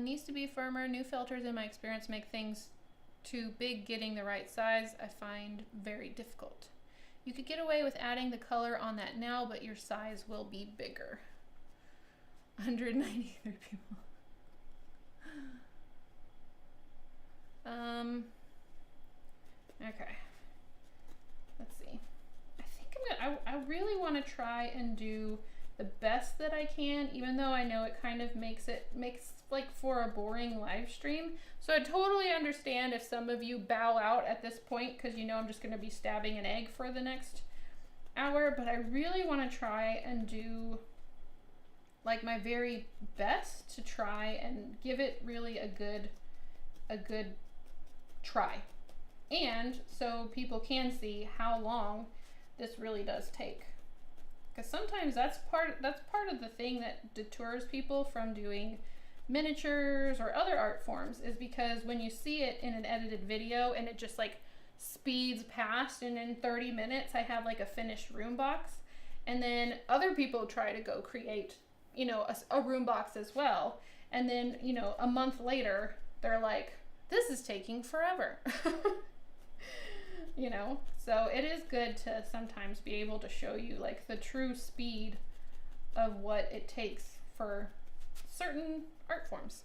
Needs to be firmer. New filters, in my experience, make things too big. Getting the right size, I find very difficult. You could get away with adding the color on that now, but your size will be bigger. 193 people. Okay. Let's see. I think I really want to try and do the best that I can, even though I know it kind of makes like for a boring live stream. So I totally understand if some of you bow out at this point, because you know I'm just going to be stabbing an egg for the next hour, but I really want to try and do like my very best to try and give it really a good try. And so people can see how long this really does take. Because sometimes that's part of the thing that deters people from doing miniatures or other art forms, is because when you see it in an edited video and it just like speeds past, and in 30 minutes I have like a finished room box, and then other people try to go create, you know, a room box as well, and then, you know, a month later they're like, this is taking forever. You know, so it is good to sometimes be able to show you like the true speed of what it takes for certain art forms.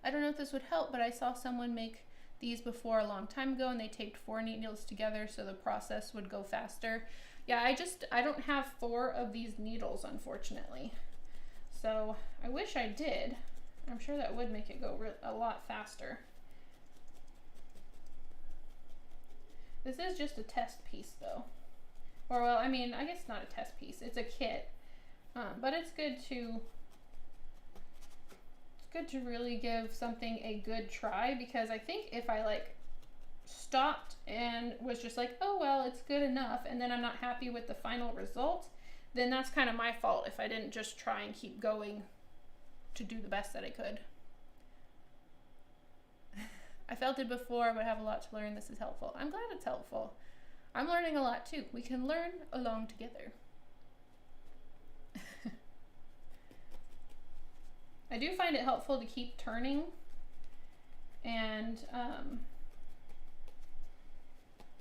I don't know if this would help, but I saw someone make these before a long time ago, and they taped 4 needles together so the process would go faster. Yeah, I don't have 4 of these needles, unfortunately. So I wish I did. I'm sure that would make it go a lot faster. This is just a test piece though. Or well, I mean, I guess not a test piece, it's a kit. But it's good to really give something a good try, because I think if I like stopped and was just like, oh well, it's good enough, and then I'm not happy with the final result, then that's kind of my fault if I didn't just try and keep going to do the best that I could. I felt it before, but I have a lot to learn. This is helpful. I'm glad it's helpful. I'm learning a lot too. We can learn along together. I do find it helpful to keep turning and,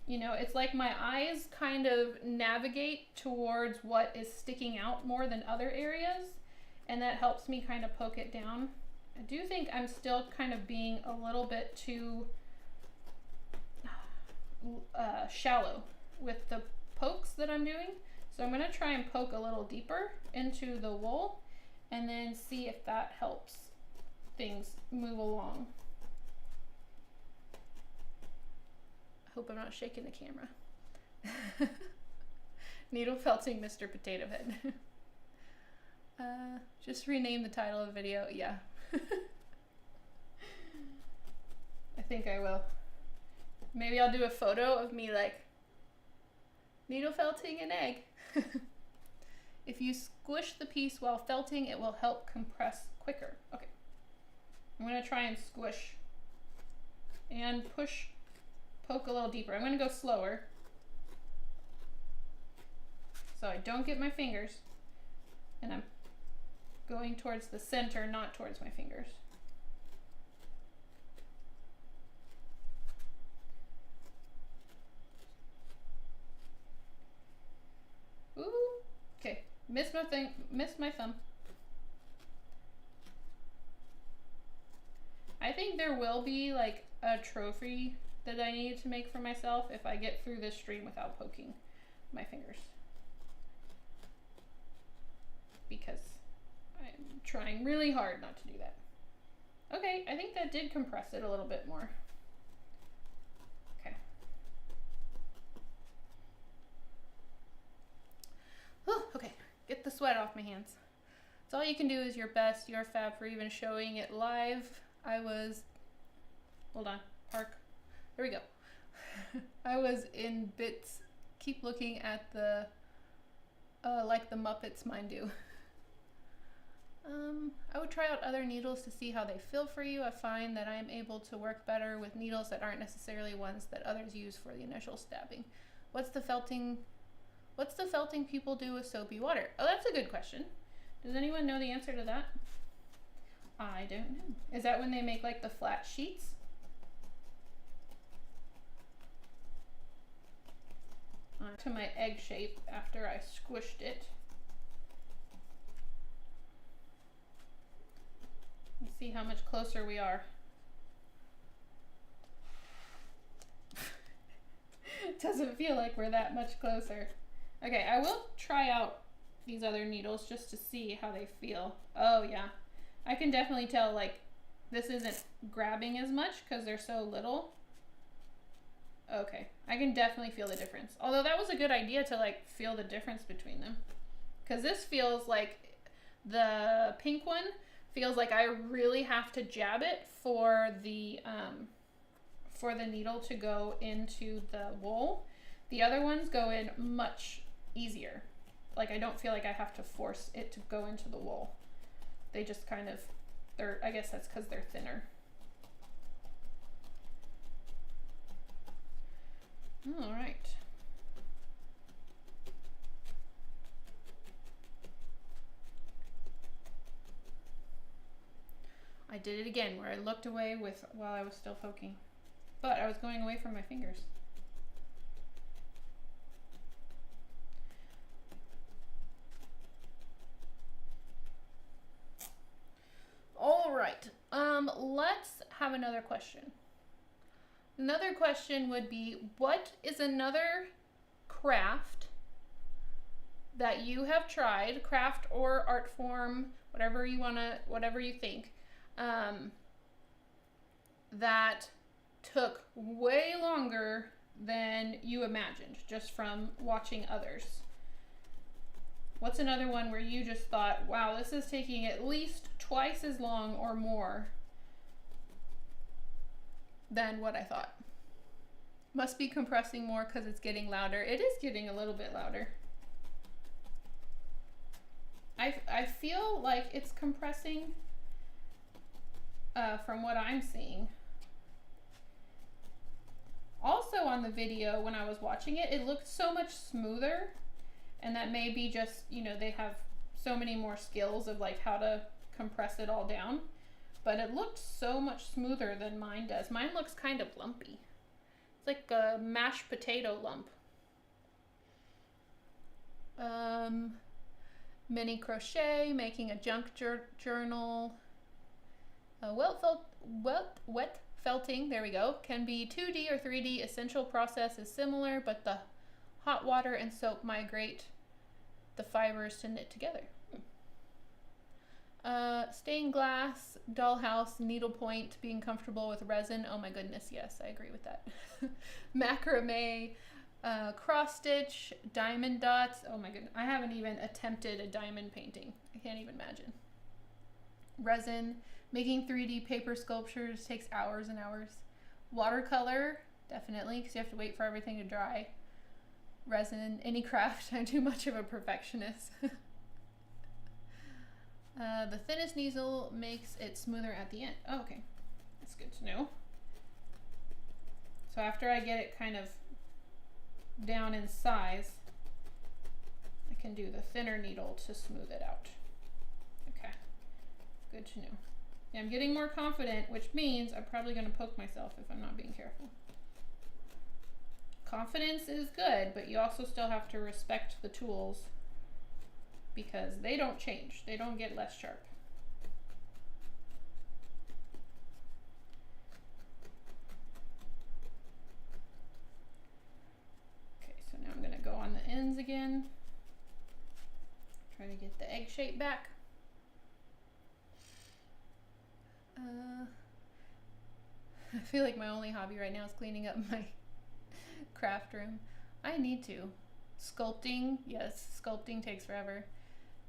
you know, it's like my eyes kind of navigate towards what is sticking out more than other areas, and that helps me kind of poke it down. I do think I'm still kind of being a little bit too shallow with the pokes that I'm doing. So I'm going to try and poke a little deeper into the wool and then see if that helps things move along. I hope I'm not shaking the camera. Needle felting Mr. Potato Head. Just rename the title of the video. Yeah. I think I will. Maybe I'll do a photo of me like needle felting an egg. If you squish the piece while felting, it will help compress quicker. Okay. I'm going to try and squish and poke a little deeper. I'm going to go slower so I don't get my fingers. And I'm going towards the center, not towards my fingers. Ooh, okay. Missed my thumb. I think there will be like a trophy that I need to make for myself if I get through this stream without poking my fingers. Because I'm trying really hard not to do that. Okay, I think that did compress it a little bit more. Okay. Whew, okay, get the sweat off my hands. So all you can do is your best. You're fab for even showing it live. Hold on, park. There we go. I was in bits. Keep looking at the, like the Muppets mine do. I would try out other needles to see how they feel for you. I find that I am able to work better with needles that aren't necessarily ones that others use for the initial stabbing. What's the felting people do with soapy water? Oh, that's a good question. Does anyone know the answer to that? I don't know. Is that when they make like the flat sheets? To my egg shape after I squished it. Let's see how much closer we are. It doesn't feel like we're that much closer. Okay, I will try out these other needles just to see how they feel. Oh yeah, I can definitely tell like this isn't grabbing as much because they're so little. Okay, I can definitely feel the difference. Although that was a good idea to like feel the difference between them. Because this feels like, the pink one feels like I really have to jab it for the needle to go into the wool. The other ones go in much easier. Like I don't feel like I have to force it to go into the wool. They just kind of, I guess that's because they're thinner. All right. I did it again where I looked away while I was still poking, but I was going away from my fingers. All right. Let's have another question. Another question would be, what is another craft that you have tried, craft or art form, whatever you think, that took way longer than you imagined just from watching others? What's another one where you just thought, wow, this is taking at least twice as long or more than what I thought? Must be compressing more because it's getting louder. It is getting a little bit louder. I feel like it's compressing from what I'm seeing. Also on the video, when I was watching it, it looked so much smoother, and that may be just, you know, they have so many more skills of like how to compress it all down, but it looked so much smoother than mine does. Mine looks kind of lumpy. It's like a mashed potato lump. Mini crochet, making a junk journal. Wet felting, there we go, can be 2D or 3D. Essential process is similar, but the hot water and soap migrate the fibers to knit together. Stained glass, dollhouse, needlepoint, being comfortable with resin. Oh my goodness, yes, I agree with that. Macrame, cross stitch, diamond dots. Oh my goodness, I haven't even attempted a diamond painting. I can't even imagine. Resin, making 3D paper sculptures takes hours and hours. Watercolor, definitely, because you have to wait for everything to dry. Resin, any craft, I'm too much of a perfectionist. The thinnest needle makes it smoother at the end. Oh, okay, that's good to know. So after I get it kind of down in size, I can do the thinner needle to smooth it out. good to know. Yeah, I'm getting more confident, which means I'm probably going to poke myself if I'm not being careful. Confidence is good, but you also still have to respect the tools because they don't change. They don't get less sharp. Okay, so now I'm going to go on the ends again. Try to get the egg shape back. I feel like my only hobby right now is cleaning up my craft room. I need to. Sculpting, yes, sculpting takes forever.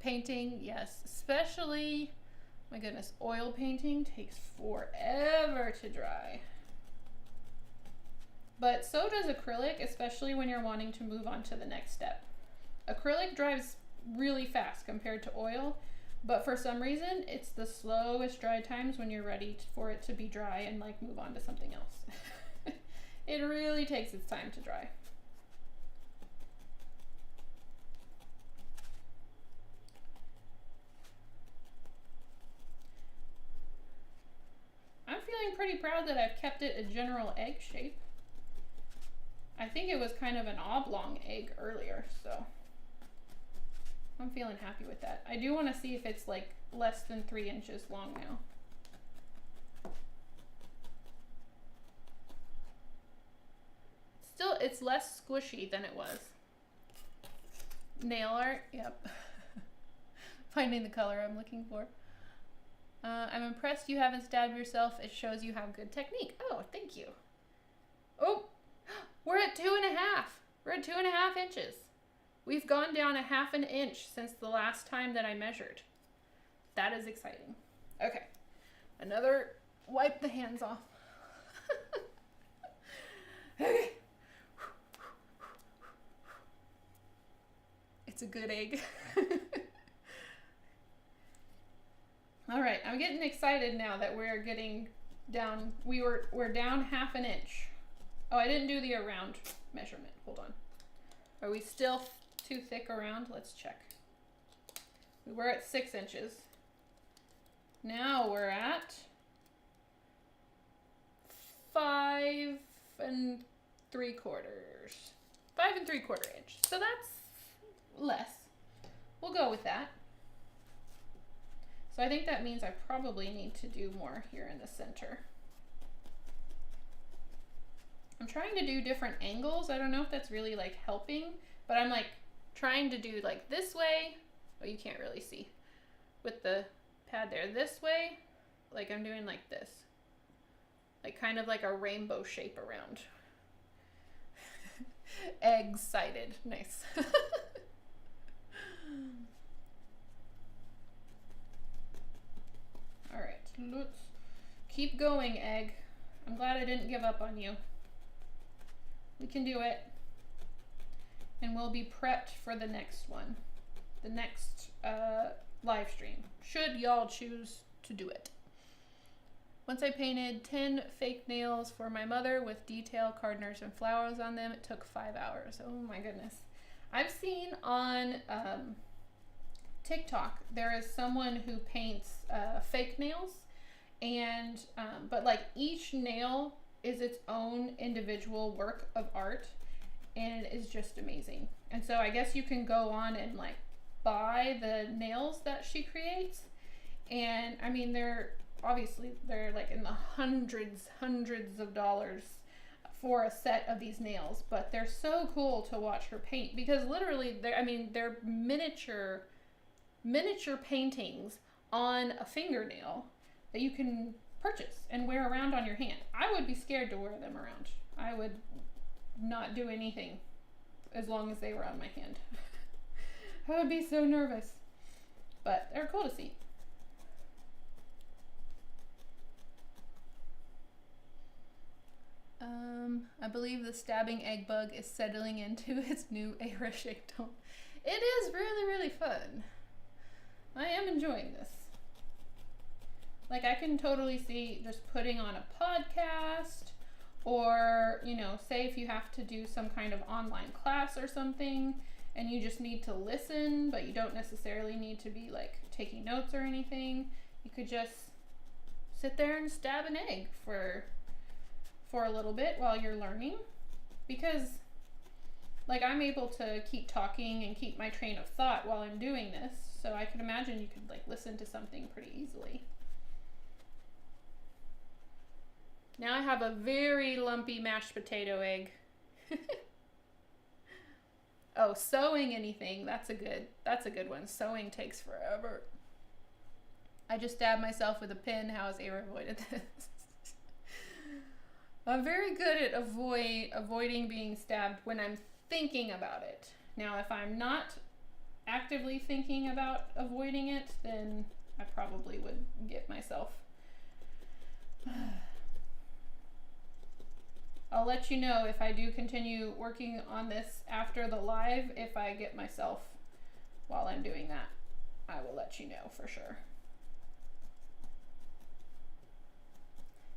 Painting, yes, especially, my goodness, oil painting takes forever to dry. But so does acrylic, especially when you're wanting to move on to the next step. Acrylic dries really fast compared to oil, but for some reason, it's the slowest dry times when you're ready for it to be dry and like move on to something else. It really takes its time to dry. I'm feeling pretty proud that I've kept it a general egg shape. I think it was kind of an oblong egg earlier, so I'm feeling happy with that. I do want to see if it's like less than 3 inches long now. Still, it's less squishy than it was. Nail art, yep. Finding the color I'm looking for. I'm impressed you haven't stabbed yourself. It shows you have good technique. Oh, thank you. Oh, we're at 2.5. We're at 2.5 inches. We've gone down 1/2 inch since the last time that I measured. That is exciting. Okay, another wipe the hands off. Okay. It's a good egg. All right, I'm getting excited now that we're getting down. We're down 1/2 inch. Oh, I didn't do the around measurement. Hold on. Are we still too thick around? Let's check. We were at 6 inches. Now we're at 5 3/4. 5 3/4 inch. So that's less. We'll go with that. So I think that means I probably need to do more here in the center. I'm trying to do different angles. I don't know if that's really like helping, but I'm like trying to do like this way. Oh, you can't really see with the pad there. This way, like I'm doing like this. Like kind of like a rainbow shape around. Egg-sided. Nice. All right, let's keep going, egg. I'm glad I didn't give up on you. We can do it. And we'll be prepped for the next one. The next live stream, should y'all choose to do it. Once I painted 10 fake nails for my mother with detail, cardinals, and flowers on them. It took 5 hours. Oh my goodness. I've seen on TikTok, there is someone who paints fake nails, and but like each nail is its own individual work of art, and it is just amazing. And so I guess you can go on and like buy the nails that she creates, and I mean they're like in the hundreds of dollars for a set of these nails, but they're so cool to watch her paint because literally they're miniature paintings on a fingernail that you can purchase and wear around on your hand. I would be scared to wear them around. I would not do anything as long as they were on my hand. I would be so nervous, but they're cool to see. I believe the stabbing egg bug is settling into its new era shape tone. It is really fun. I am enjoying this. Like I can totally see just putting on a podcast, or, you know, say if you have to do some kind of online class or something and you just need to listen, but you don't necessarily need to be like taking notes or anything. you could just sit there and stab an egg for a little bit while you're learning, because like I'm able to keep talking and keep my train of thought while I'm doing this, so I can imagine you could like listen to something pretty easily. Now I have a very lumpy mashed potato egg. Oh, sewing anything, that's a good one. Sewing takes forever. I just stabbed myself with a pin. How has Ava avoided this? I'm very good at avoiding being stabbed when I'm thinking about it. Now, if I'm not actively thinking about avoiding it, then I probably would get myself. I'll let you know if I do continue working on this after the live, if I get myself while I'm doing that. I will let you know for sure.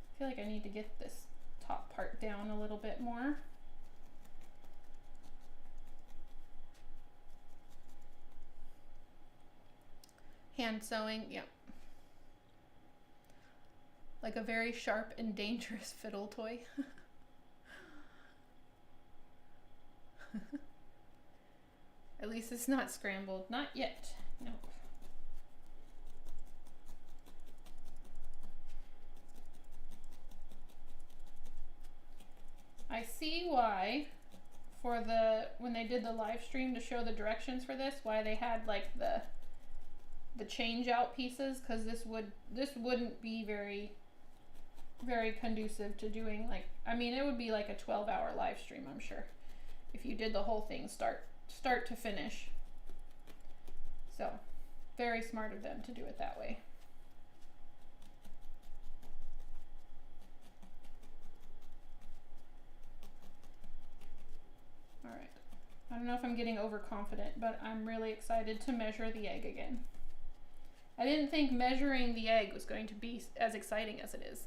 I feel like I need to get this top part down a little bit more. Hand sewing, yeah. Like a very sharp and dangerous fiddle toy. At least it's not scrambled. Not yet. No. I see why when they did the live stream to show the directions for this, why they had like the change out pieces, because this wouldn't be very conducive to doing, like, I mean, it would be like a 12-hour live stream, I'm sure, if you did the whole thing start to finish. So very smart of them to do it that way. All right, I don't know if I'm getting overconfident, but I'm really excited to measure the egg again. I didn't think measuring the egg was going to be as exciting as it is.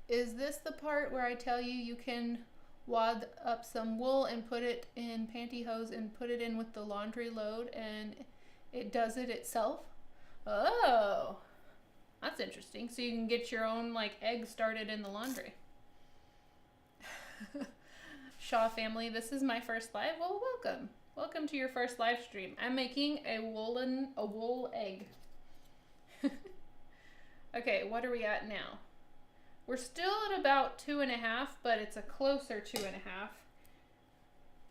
Is this the part where I tell you you can wad up some wool and put it in pantyhose and put it in with the laundry load and it does it itself? Oh, that's interesting. So you can get your own like egg started in the laundry. Shaw family, this is my first live. Well, welcome. Welcome to your first live stream. I'm making a wool egg. Okay, what are we at now? We're still at about 2.5, but it's a closer 2.5.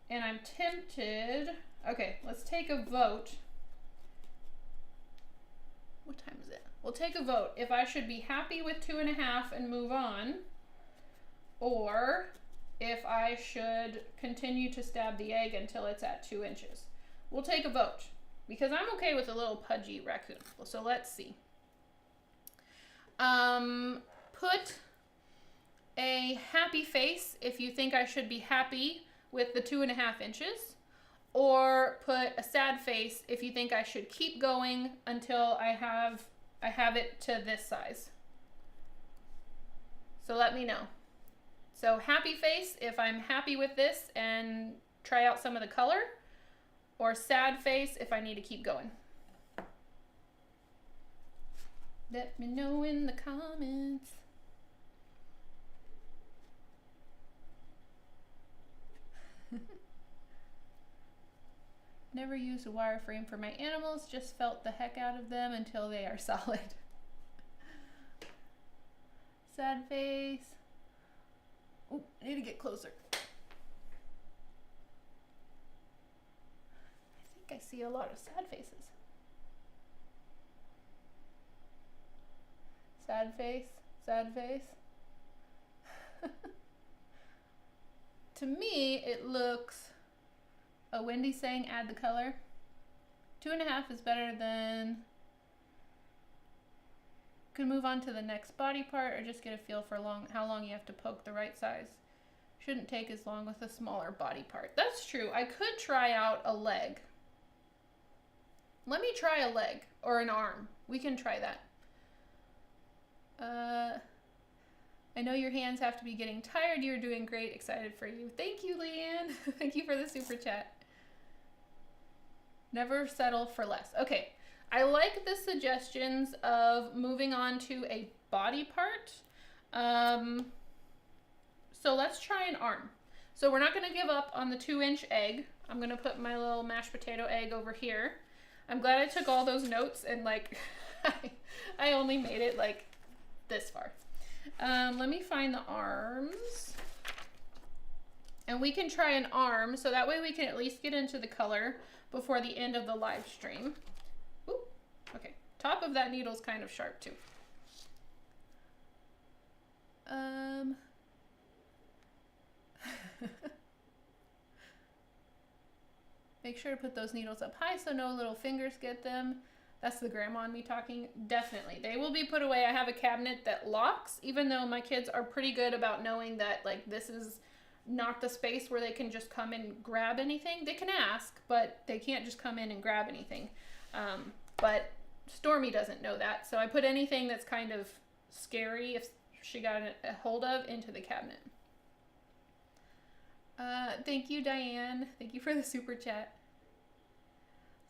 And I'm tempted. Okay, let's take a vote. What time is it? We'll take a vote if I should be happy with 2.5 and move on, or if I should continue to stab the egg until it's at 2 inches. We'll take a vote, because I'm okay with a little pudgy raccoon. So let's see. Put a happy face if you think I should be happy with the 2.5 inches, or put a sad face if you think I should keep going until I have it to this size. So let me know. So happy face if I'm happy with this and try out some of the color, or sad face if I need to keep going. Let me know in the comments. Never used a wireframe for my animals, just felt the heck out of them until they are solid. Sad face. Oh, I need to get closer. I think I see a lot of sad faces. Sad face, sad face. To me, it looks, oh, Wendy's saying add the color. 2.5 is better than, can move on to the next body part or just get a feel for how long you have to poke the right size. Shouldn't take as long with a smaller body part. That's true. I could try out a leg. Let me try a leg or an arm. We can try that. I know your hands have to be getting tired. You're doing great. Excited for you. Thank you, Leanne. Thank you for the super chat. Never settle for less. Okay. I like the suggestions of moving on to a body part. So let's try an arm. So we're not going to give up on the 2-inch egg. I'm going to put my little mashed potato egg over here. I'm glad I took all those notes and like I only made it like this far. Let me find the arms. And we can try an arm, so that way we can at least get into the color before the end of the live stream. Ooh, okay. Top of that needle's kind of sharp too. Make sure to put those needles up high so no little fingers get them. That's the grandma and me talking. Definitely. They will be put away. I have a cabinet that locks, even though my kids are pretty good about knowing that like this is not the space where they can just come and grab anything. They can ask, but they can't just come in and grab anything. But Stormy doesn't know that. So I put anything that's kind of scary if she got a hold of into the cabinet. Thank you, Diane. Thank you for the super chat.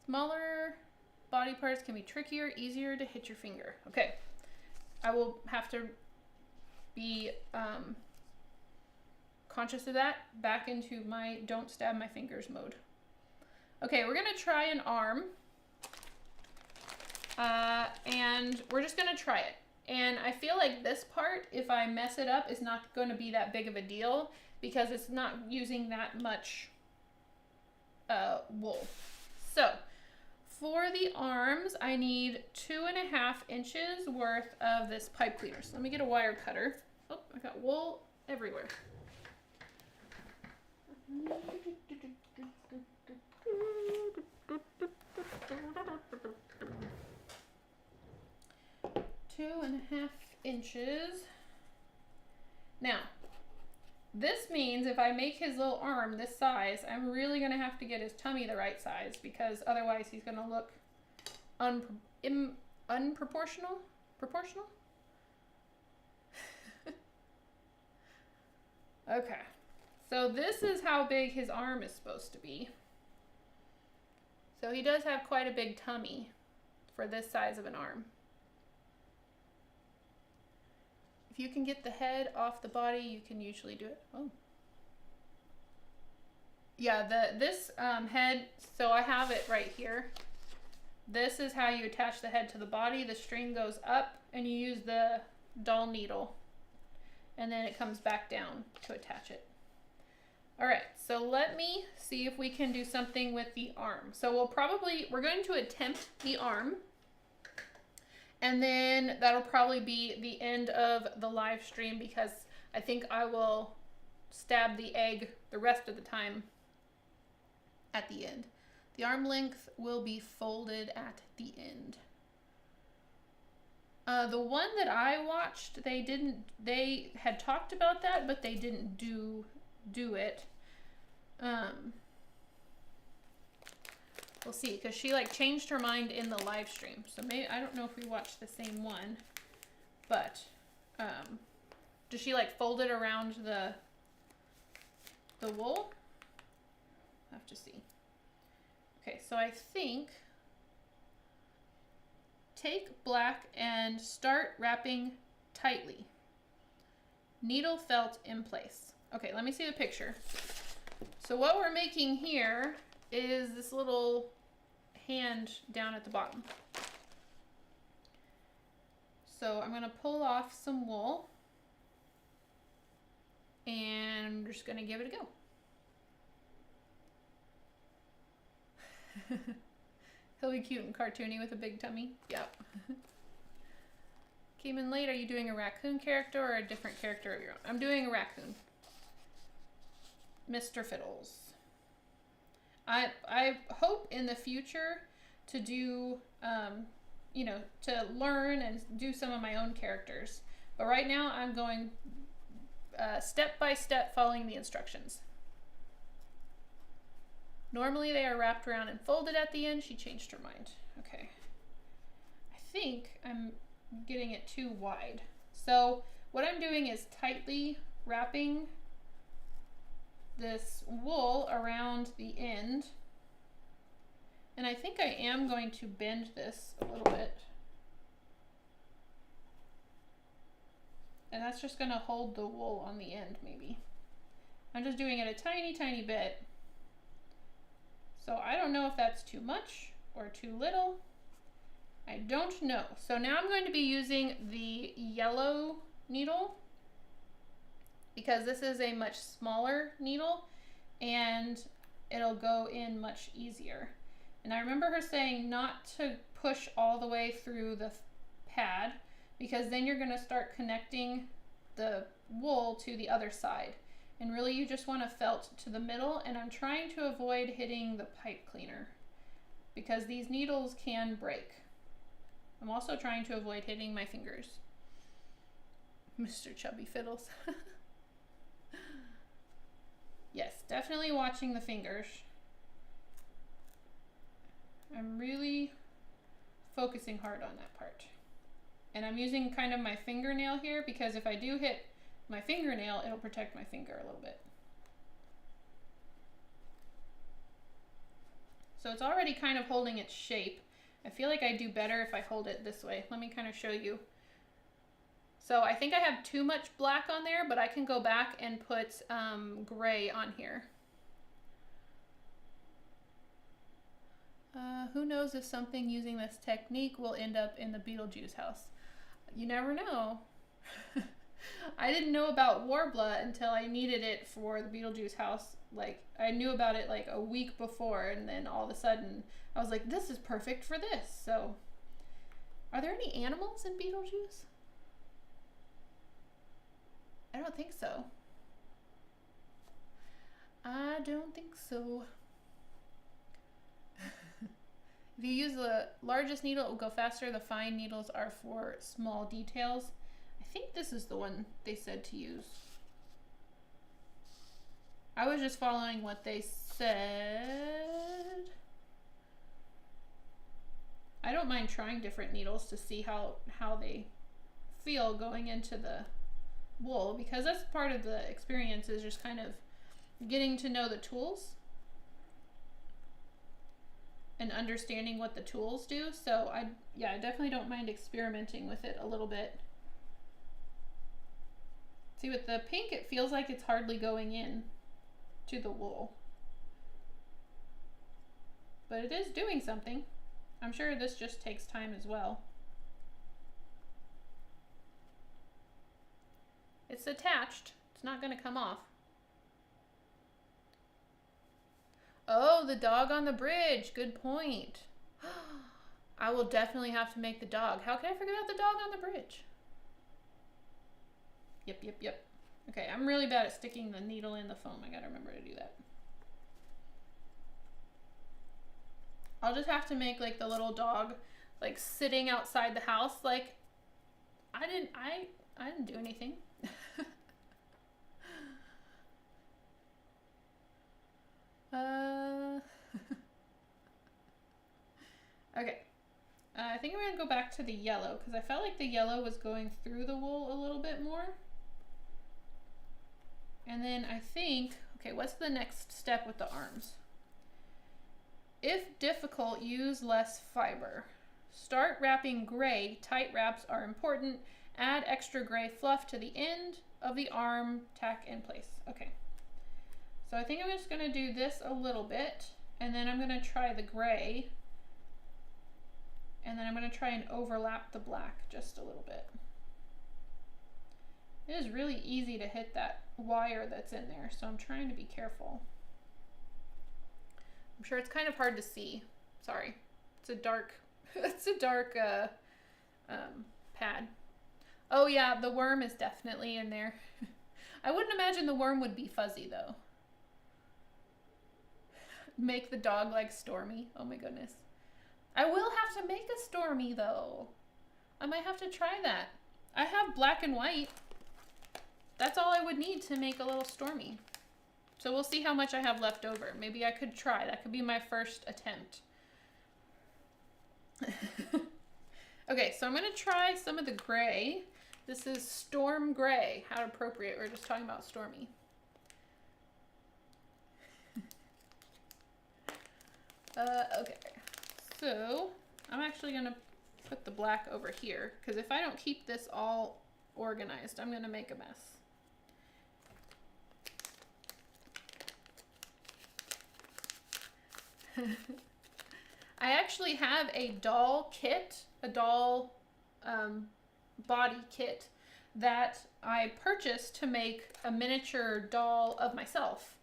Smaller body parts can be trickier, easier to hit your finger. Okay. I will have to be conscious of that. Back into my don't stab my fingers mode. Okay, we're going to try an arm. And we're just going to try it. And I feel like this part, if I mess it up, is not going to be that big of a deal because it's not using that much wool. So, for the arms, I need 2.5 inches worth of this pipe cleaner. So let me get a wire cutter. Oh, I got wool everywhere. 2.5 inches. Now, this means if I make his little arm this size, I'm really going to have to get his tummy the right size because otherwise he's going to look unproportional. Proportional? Okay. So this is how big his arm is supposed to be. So he does have quite a big tummy for this size of an arm. If you can get the head off the body, you can usually do it. Oh. Yeah, this head, so I have it right here. This is how you attach the head to the body. The string goes up and you use the dull needle. And then it comes back down to attach it. All right, so let me see if we can do something with the arm. So we're going to attempt the arm. And then that'll probably be the end of the live stream because I think I will stab the egg the rest of the time at the end. The arm length will be folded at the end. The one that I watched, they had talked about that, but they didn't do it. We'll see, because she like changed her mind in the live stream. So maybe, I don't know if we watched the same one, but does she like fold it around the wool? I'll have to see. Okay, so I think take black and start wrapping tightly. Needle felt in place. Okay, let me see the picture. So what we're making here is this little hand down at the bottom. So I'm going to pull off some wool and I'm just going to give it a go. He'll be cute and cartoony with a big tummy. Yep. Came in late. Are you doing a raccoon character or a different character of your own? I'm doing a raccoon. Mr. Fiddles. I hope in the future to do, to learn and do some of my own characters. But right now I'm going step by step following the instructions. Normally they are wrapped around and folded at the end. She changed her mind. Okay. I think I'm getting it too wide. So what I'm doing is tightly wrapping this wool around the end And I think I am going to bend this a little bit. And that's just going to hold the wool on the end, maybe. I'm just doing it a tiny, tiny bit. So I don't know if that's too much or too little. I don't know. So now I'm going to be using the yellow needle because this is a much smaller needle and it'll go in much easier. And I remember her saying not to push all the way through the pad because then you're going to start connecting the wool to the other side. And really you just want to felt to the middle, and I'm trying to avoid hitting the pipe cleaner because these needles can break. I'm also trying to avoid hitting my fingers. Mr. Chubby Fiddles. Yes, definitely watching the fingers. I'm really focusing hard on that part. And I'm using kind of my fingernail here because if I do hit my fingernail, it'll protect my finger a little bit. So it's already kind of holding its shape. I feel like I do better if I hold it this way. Let me kind of show you. So I think I have too much black on there, but I can go back and put gray on here. Who knows if something using this technique will end up in the Beetlejuice house? You never know. I didn't know about Warbler until I needed it for the Beetlejuice house. Like, I knew about it like a week before, and then all of a sudden I was like, this is perfect for this. So, are there any animals in Beetlejuice? I don't think so. I don't think so. If you use the largest needle, it will go faster. The fine needles are for small details. I think this is the one they said to use. I was just following what they said. I don't mind trying different needles to see how they feel going into the wool, because that's part of the experience, is just kind of getting to know the tools and understanding what the tools do. So I definitely don't mind experimenting with it a little bit. See, with the pink, it feels like it's hardly going in to the wool, but it is doing something. I'm sure this just takes time as well. It's attached. It's not going to come off. Oh, the dog on the bridge. Good point. I will definitely have to make the dog. How can I forget about the dog on the bridge? Yep. Okay, I'm really bad at sticking the needle in the foam. I gotta remember to do that. I'll just have to make like the little dog like sitting outside the house like I didn't do anything. Okay. I think I'm gonna go back to the yellow because I felt like the yellow was going through the wool a little bit more. And then I think, okay, what's the next step with the arms? If difficult, use less fiber. Start wrapping gray. Tight wraps are important. Add extra gray fluff to the end of the arm. Tack in place. Okay. So I think I'm just going to do this a little bit, and then I'm going to try the gray, and then I'm going to try and overlap the black just a little bit. It is really easy to hit that wire that's in there, so I'm trying to be careful. I'm sure it's kind of hard to see. Sorry. It's a dark, pad. Oh yeah, the worm is definitely in there. I wouldn't imagine the worm would be fuzzy though. Make the dog like Stormy. Oh my goodness. I will have to make a Stormy though. I might have to try that. I have black and white. That's all I would need to make a little Stormy. So we'll see how much I have left over. Maybe I could try. That could be my first attempt. Okay, so I'm going to try some of the gray. This is Storm Gray. How appropriate. We're just talking about Stormy. Okay. So I'm actually gonna put the black over here, because if I don't keep this all organized, I'm gonna make a mess. I actually have a doll kit, a doll body kit that I purchased to make a miniature doll of myself.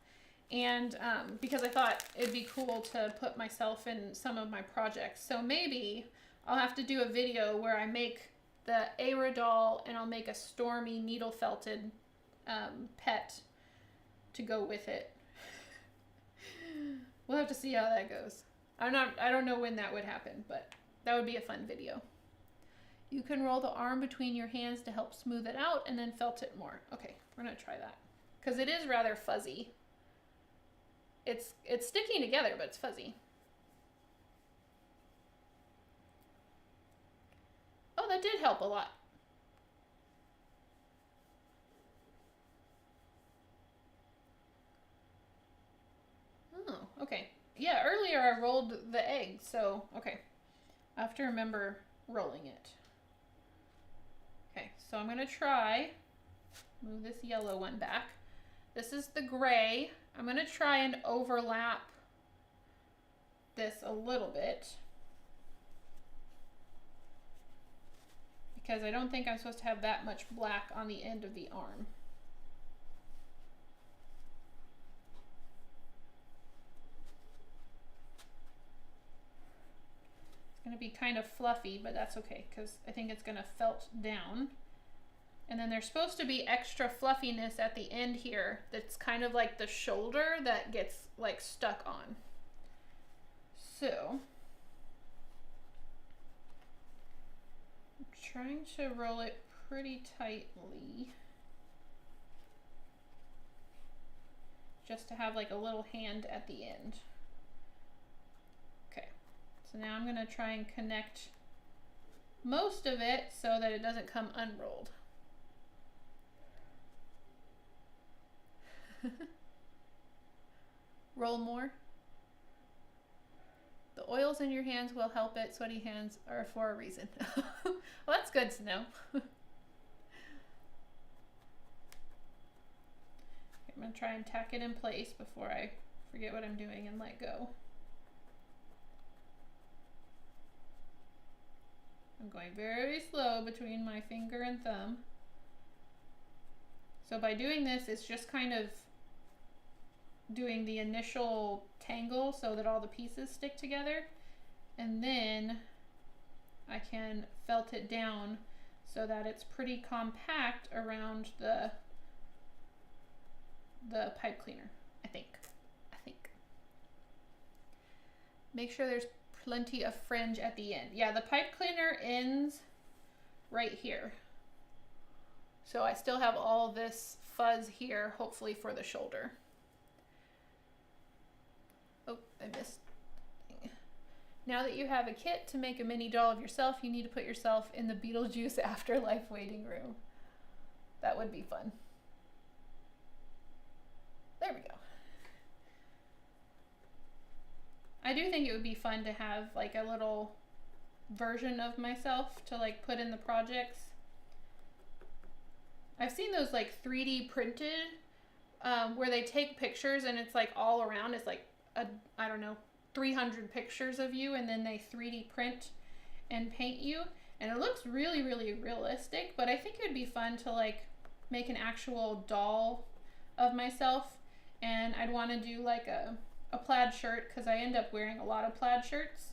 And because I thought it'd be cool to put myself in some of my projects. So maybe I'll have to do a video where I make the Aira doll and I'll make a Stormy needle felted pet to go with it. We'll have to see how that goes. I don't know when that would happen, but that would be a fun video. You can roll the arm between your hands to help smooth it out and then felt it more. Okay, we're gonna try that. Because it is rather fuzzy. It's sticking together, but it's fuzzy. Oh, that did help a lot. Oh, okay. Yeah, earlier I rolled the egg, so, okay. I have to remember rolling it. Okay, so I'm gonna try, move this yellow one back. This is the gray. I'm gonna try and overlap this a little bit, because I don't think I'm supposed to have that much black on the end of the arm. It's gonna be kind of fluffy, but that's okay, because I think it's gonna felt down. And then there's supposed to be extra fluffiness at the end here that's kind of like the shoulder that gets like stuck on. So I'm trying to roll it pretty tightly, just to have like a little hand at the end. Okay, so now I'm gonna try and connect most of it so that it doesn't come unrolled. Roll more. The oils in your hands will help it. Sweaty hands are for a reason. Well, that's good to know. Okay, I'm going to try and tack it in place before I forget what I'm doing and let go. I'm going very slow between my finger and thumb. So by doing this, it's just kind of doing the initial tangle so that all the pieces stick together, and then I can felt it down so that it's pretty compact around the pipe cleaner. I think. Make sure there's plenty of fringe at the end. Yeah, the pipe cleaner ends right here. So I still have all this fuzz here, hopefully for the shoulder. Oh, I missed. Now that you have a kit to make a mini doll of yourself, you need to put yourself in the Beetlejuice afterlife waiting room. That would be fun. There we go. I do think it would be fun to have like a little version of myself to like put in the projects. I've seen those like 3D printed where they take pictures and it's like all around. It's like I don't know, 300 pictures of you, and then they 3D print and paint you, and it looks really, really realistic. But I think it would be fun to like make an actual doll of myself, and I'd want to do like a plaid shirt, because I end up wearing a lot of plaid shirts,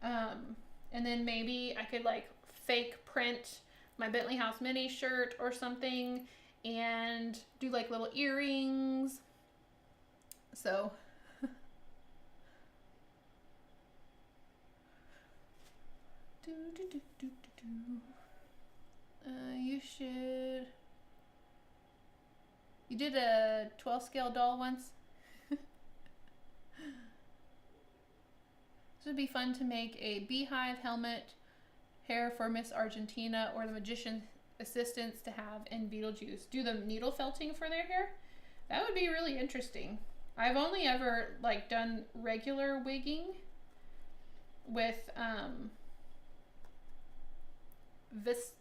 and then maybe I could like fake print my Bentley House Mini shirt or something and do like little earrings. So you did a 12 scale doll once? This would be fun to make a beehive helmet, hair for Miss Argentina, or the magician's assistants to have in Beetlejuice. Do the needle felting for their hair? That would be really interesting. I've only ever like done regular wigging, with viscous.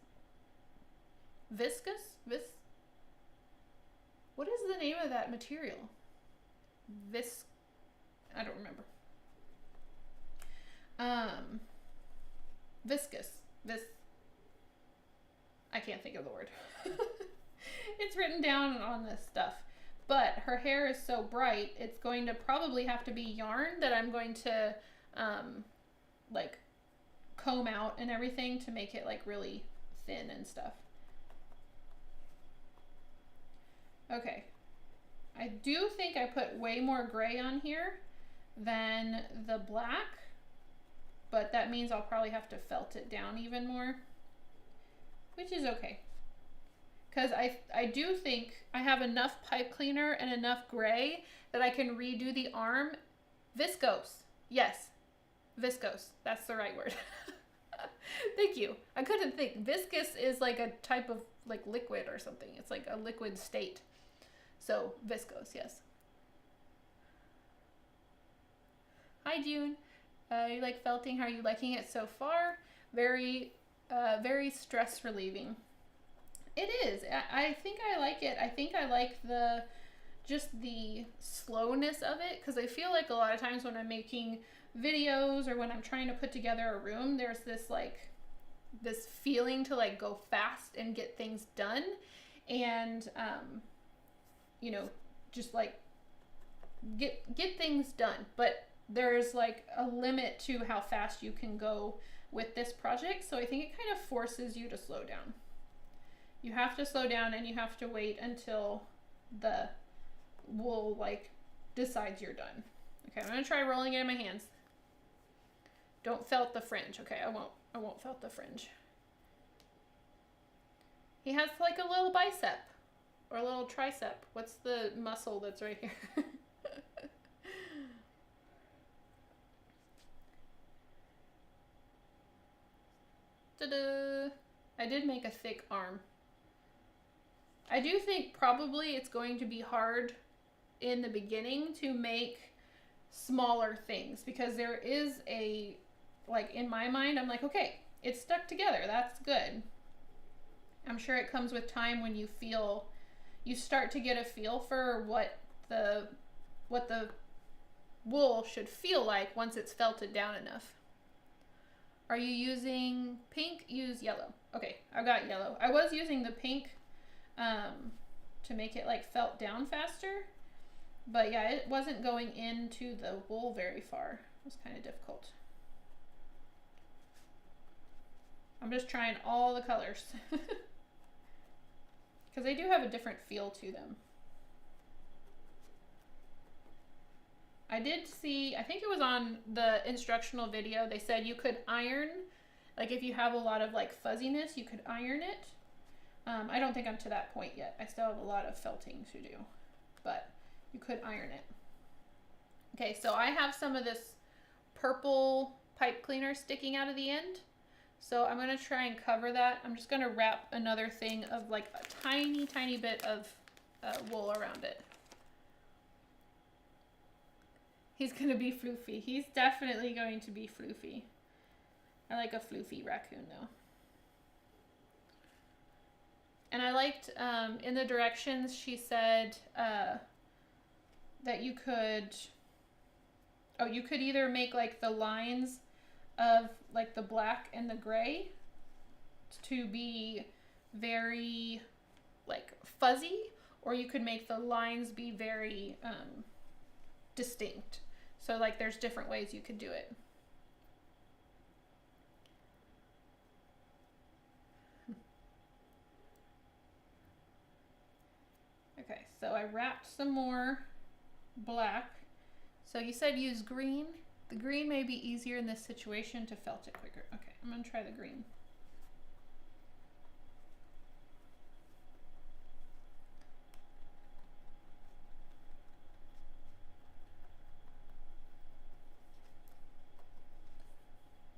What is the name of that material? I don't remember. Viscous. I can't think of the word. It's written down on this stuff. But her hair is so bright, it's going to probably have to be yarn that I'm going to like comb out and everything to make it like really thin and stuff. Okay. I do think I put way more gray on here than the black, but that means I'll probably have to felt it down even more, which is okay. Because I do think I have enough pipe cleaner and enough gray that I can redo the arm. Viscose. Yes. Viscose. That's the right word. Thank you. I couldn't think. Viscous is like a type of like liquid or something. It's like a liquid state. So viscose, yes. Hi June. You like felting? How are you liking it so far? Very stress relieving. It is. I think I like it. I think I like just the slowness of it, because I feel like a lot of times when I'm making videos or when I'm trying to put together a room, there's this feeling to like go fast and get things done, and you know, just like get things done. But there's like a limit to how fast you can go with this project, so I think it kind of forces you to slow down. You have to slow down and you have to wait until the wool like decides you're done. Okay, I'm gonna try rolling it in my hands. Don't felt the fringe. Okay, I won't felt the fringe. He has like a little bicep or a little tricep. What's the muscle that's right here? Ta-da! I did make a thick arm. I do think probably it's going to be hard in the beginning to make smaller things, because there is like in my mind, I'm like, okay, it's stuck together. That's good. I'm sure it comes with time when you start to get a feel for what the wool should feel like once it's felted down enough. Are you using pink? Use yellow. Okay, I've got yellow. I was using the pink to make it like felt down faster, but yeah, it wasn't going into the wool very far. It was kind of difficult. I'm just trying all the colors because they do have a different feel to them. I did see, I think it was on the instructional video, they said you could iron, like if you have a lot of like fuzziness, you could iron it. I don't think I'm to that point yet. I still have a lot of felting to do, but you could iron it. Okay, so I have some of this purple pipe cleaner sticking out of the end. So I'm gonna try and cover that. I'm just gonna wrap another thing of like a tiny, tiny bit of wool around it. He's gonna be floofy. He's definitely going to be floofy. I like a floofy raccoon though. And I liked, in the directions, she said that you could either make like the lines of like the black and the gray to be very like fuzzy, or you could make the lines be very distinct. So like there's different ways you could do it. Okay, so I wrapped some more black. So you said use green. The green may be easier in this situation to felt it quicker. Okay, I'm gonna try the green.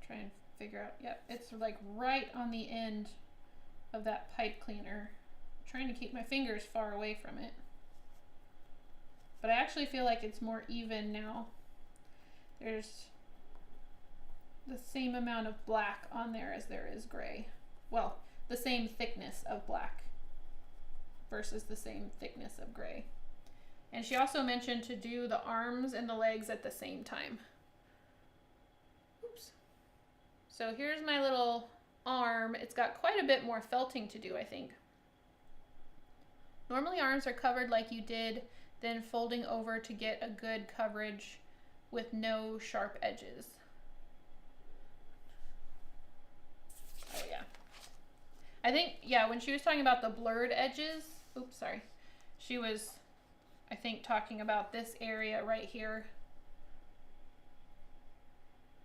Try and figure out, yep, it's like right on the end of that pipe cleaner. Trying to keep my fingers far away from it, but I actually feel like it's more even now. There's the same amount of black on there as there is gray. Well, the same thickness of black versus the same thickness of gray. And she also mentioned to do the arms and the legs at the same time. Oops. So here's my little arm. It's got quite a bit more felting to do, I think. Normally arms are covered like you did, then folding over to get a good coverage with no sharp edges. Oh yeah. I think, yeah, when she was talking about the blurred edges, oops, sorry. She was, I think, talking about this area right here.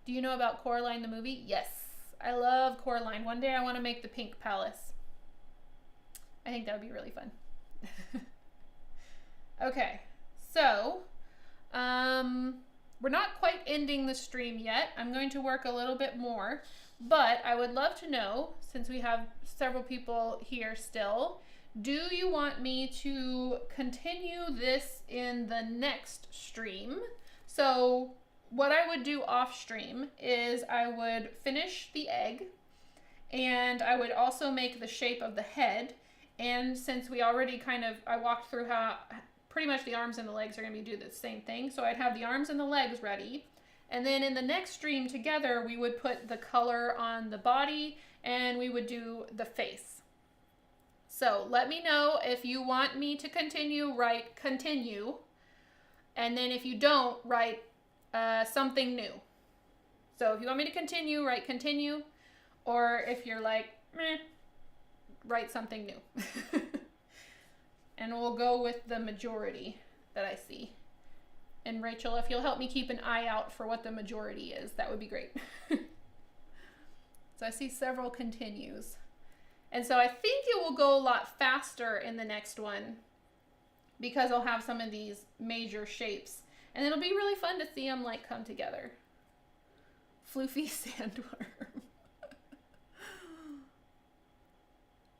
Do you know about Coraline the movie? Yes, I love Coraline. One day I want to make the pink palace. I think that would be really fun. Okay, so we're not quite ending the stream yet. I'm going to work a little bit more, but I would love to know, since we have several people here still, do you want me to continue this in the next stream? So what I would do off stream is I would finish the egg, and I would also make the shape of the head. And since we already I walked through how pretty much the arms and the legs are going to do the same thing. So I'd have the arms and the legs ready. And then in the next stream together, we would put the color on the body and we would do the face. So let me know if you want me to continue, write continue. And then if you don't, write something new. So if you want me to continue, write continue. Or if you're like, meh, write something new. And we'll go with the majority that I see. And Rachel, if you'll help me keep an eye out for what the majority is, that would be great. So I see several continues. And so I think it will go a lot faster in the next one because I'll have some of these major shapes. And it'll be really fun to see them like come together. Floofy sandworm.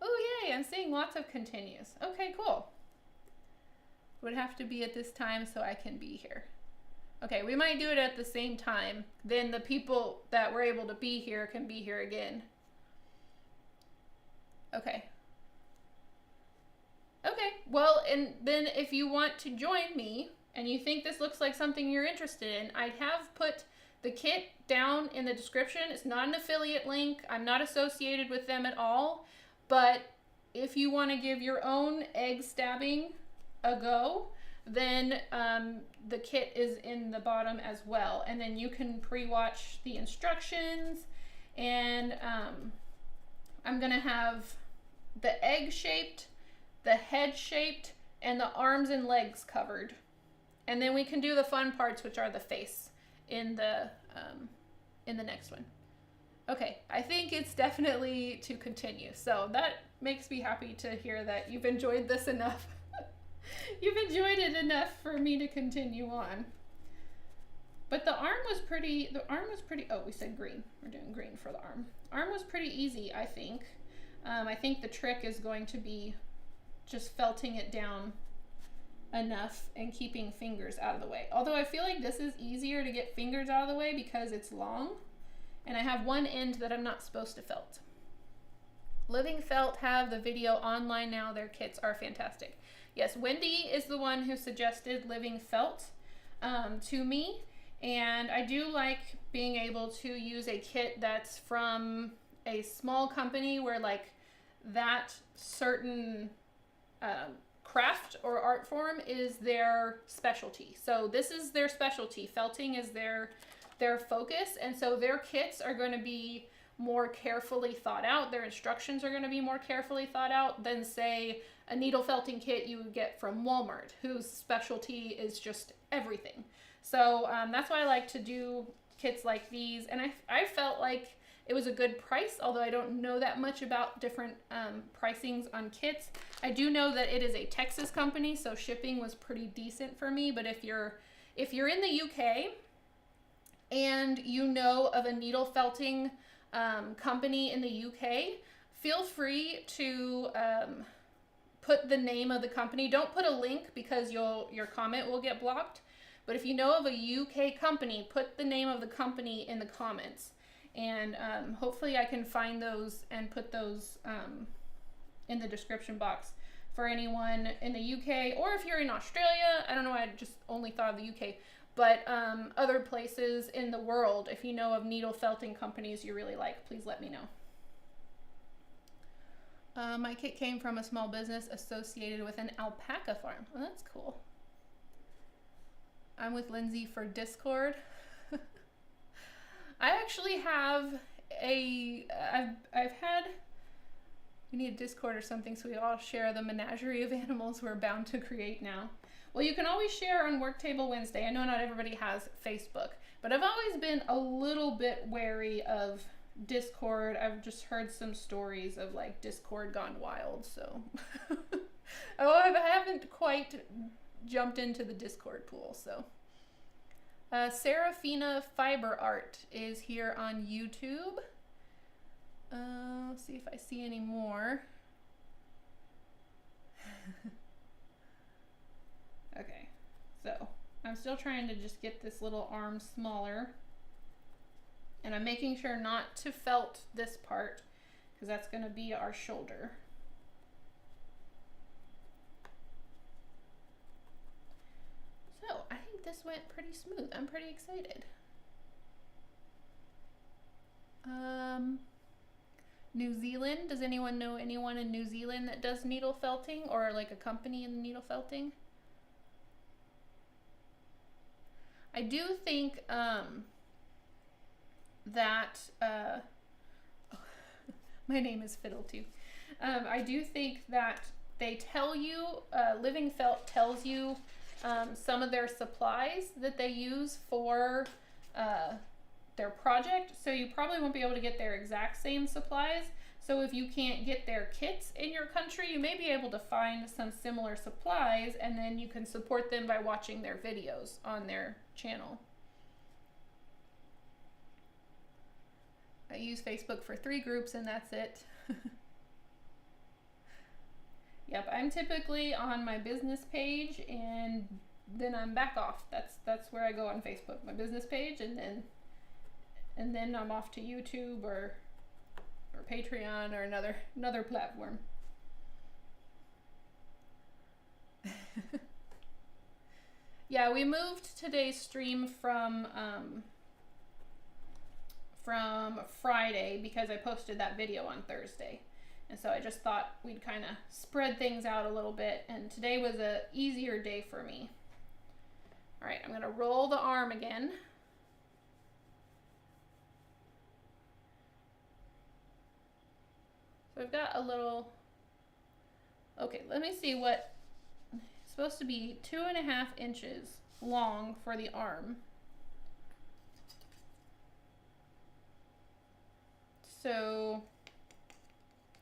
Oh, yay, I'm seeing lots of continues. Okay, cool. Would have to be at this time so I can be here. Okay, we might do it at the same time. Then the people that were able to be here can be here again. Okay. Okay, well, and then if you want to join me and you think this looks like something you're interested in, I have put the kit down in the description. It's not an affiliate link. I'm not associated with them at all. But if you want to give your own egg stabbing a go, then the kit is in the bottom as well. And then you can pre-watch the instructions. And I'm going to have the egg shaped, the head shaped, and the arms and legs covered. And then we can do the fun parts, which are the face, in the next one. Okay, I think it's definitely to continue. So that makes me happy to hear that you've enjoyed this enough. You've enjoyed it enough for me to continue on. But the arm was pretty, oh, we said green. We're doing green for the arm. Arm was pretty easy, I think. I think the trick is going to be just felting it down enough and keeping fingers out of the way. Although I feel like this is easier to get fingers out of the way because it's long. And I have one end that I'm not supposed to felt. Living Felt have the video online now. Their kits are fantastic. Yes, Wendy is the one who suggested Living Felt to me. And I do like being able to use a kit that's from a small company where like that certain craft or art form is their specialty. So this is their specialty. Felting is their focus, and so their kits are going to be more carefully thought out. Their instructions are going to be more carefully thought out than, say, a needle felting kit you would get from Walmart, whose specialty is just everything. So that's why I like to do kits like these, and I felt like it was a good price, although I don't know that much about different pricings on kits. I do know that it is a Texas company, so shipping was pretty decent for me, but if you're in the UK, and you know of a needle felting company in the UK, feel free to put the name of the company. Don't put a link because your comment will get blocked. But if you know of a UK company, put the name of the company in the comments. and hopefully I can find those and put those in the description box for anyone in the UK, or if you're in Australia. I don't know, I just only thought of the UK, but other places in the world, if you know of needle felting companies you really like, please let me know. My kit came from a small business associated with an alpaca farm. Oh, that's cool. I'm with Lindsay for Discord. I actually have I've had, we need a Discord or something so we all share the menagerie of animals we're bound to create now. Well, you can always share on Work Table Wednesday. I know not everybody has Facebook, but I've always been a little bit wary of Discord. I've just heard some stories of like Discord gone wild, so oh, I haven't quite jumped into the Discord pool. So Serafina Fiber Art is here on YouTube. Let's see if I see any more. Okay, so I'm still trying to just get this little arm smaller, and I'm making sure not to felt this part because that's going to be our shoulder. So I think this went pretty smooth. I'm pretty excited. New Zealand, does anyone know anyone in New Zealand that does needle felting, or like a company in needle felting? I do think that my name is Fiddle too. I do think that they tell you, Living Felt tells you some of their supplies that they use for their project, so you probably won't be able to get their exact same supplies. So if you can't get their kits in your country, you may be able to find some similar supplies, and then you can support them by watching their videos on their channel. I use Facebook for 3 groups and that's it. Yep, I'm typically on my business page and then I'm back off. That's where I go on Facebook, my business page, and then I'm off to YouTube or Patreon or another platform. Yeah, we moved today's stream from Friday because I posted that video on Thursday. And so I just thought we'd kind of spread things out a little bit, and today was a easier day for me. All right, I'm gonna roll the arm again. So I've got a little, okay, let me see what, it's supposed to be 2.5 inches long for the arm. So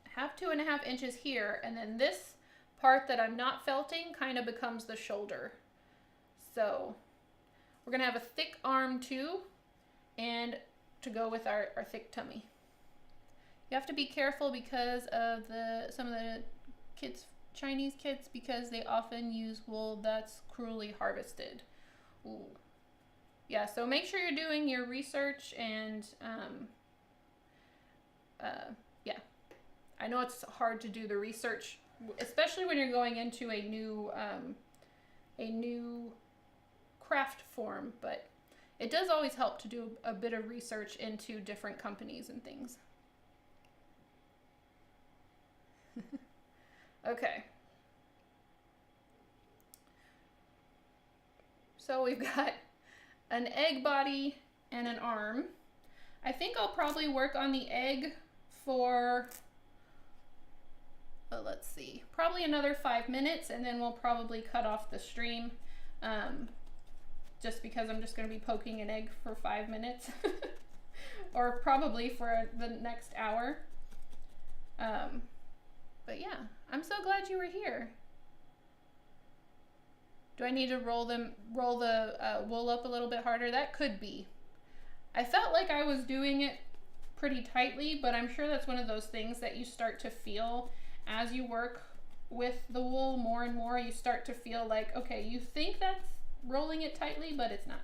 I have 2.5 inches here, and then this part that I'm not felting kind of becomes the shoulder. So we're gonna have a thick arm too, and to go with our thick tummy. You have to be careful because of some of the kids, Chinese kids, because they often use wool that's cruelly harvested. Ooh. Yeah, so make sure you're doing your research, and yeah, I know it's hard to do the research, especially when you're going into a new craft form, but it does always help to do a bit of research into different companies and things. Okay. So we've got an egg body and an arm. I think I'll probably work on the egg for, let's see, probably another 5 minutes, and then we'll probably cut off the stream, just because I'm just going to be poking an egg for 5 minutes, or probably for the next hour. But yeah, I'm so glad you were here. Do I need to roll the wool up a little bit harder? That could be. I felt like I was doing it pretty tightly, but I'm sure that's one of those things that you start to feel as you work with the wool more and more. You start to feel like, okay, you think that's rolling it tightly, but it's not.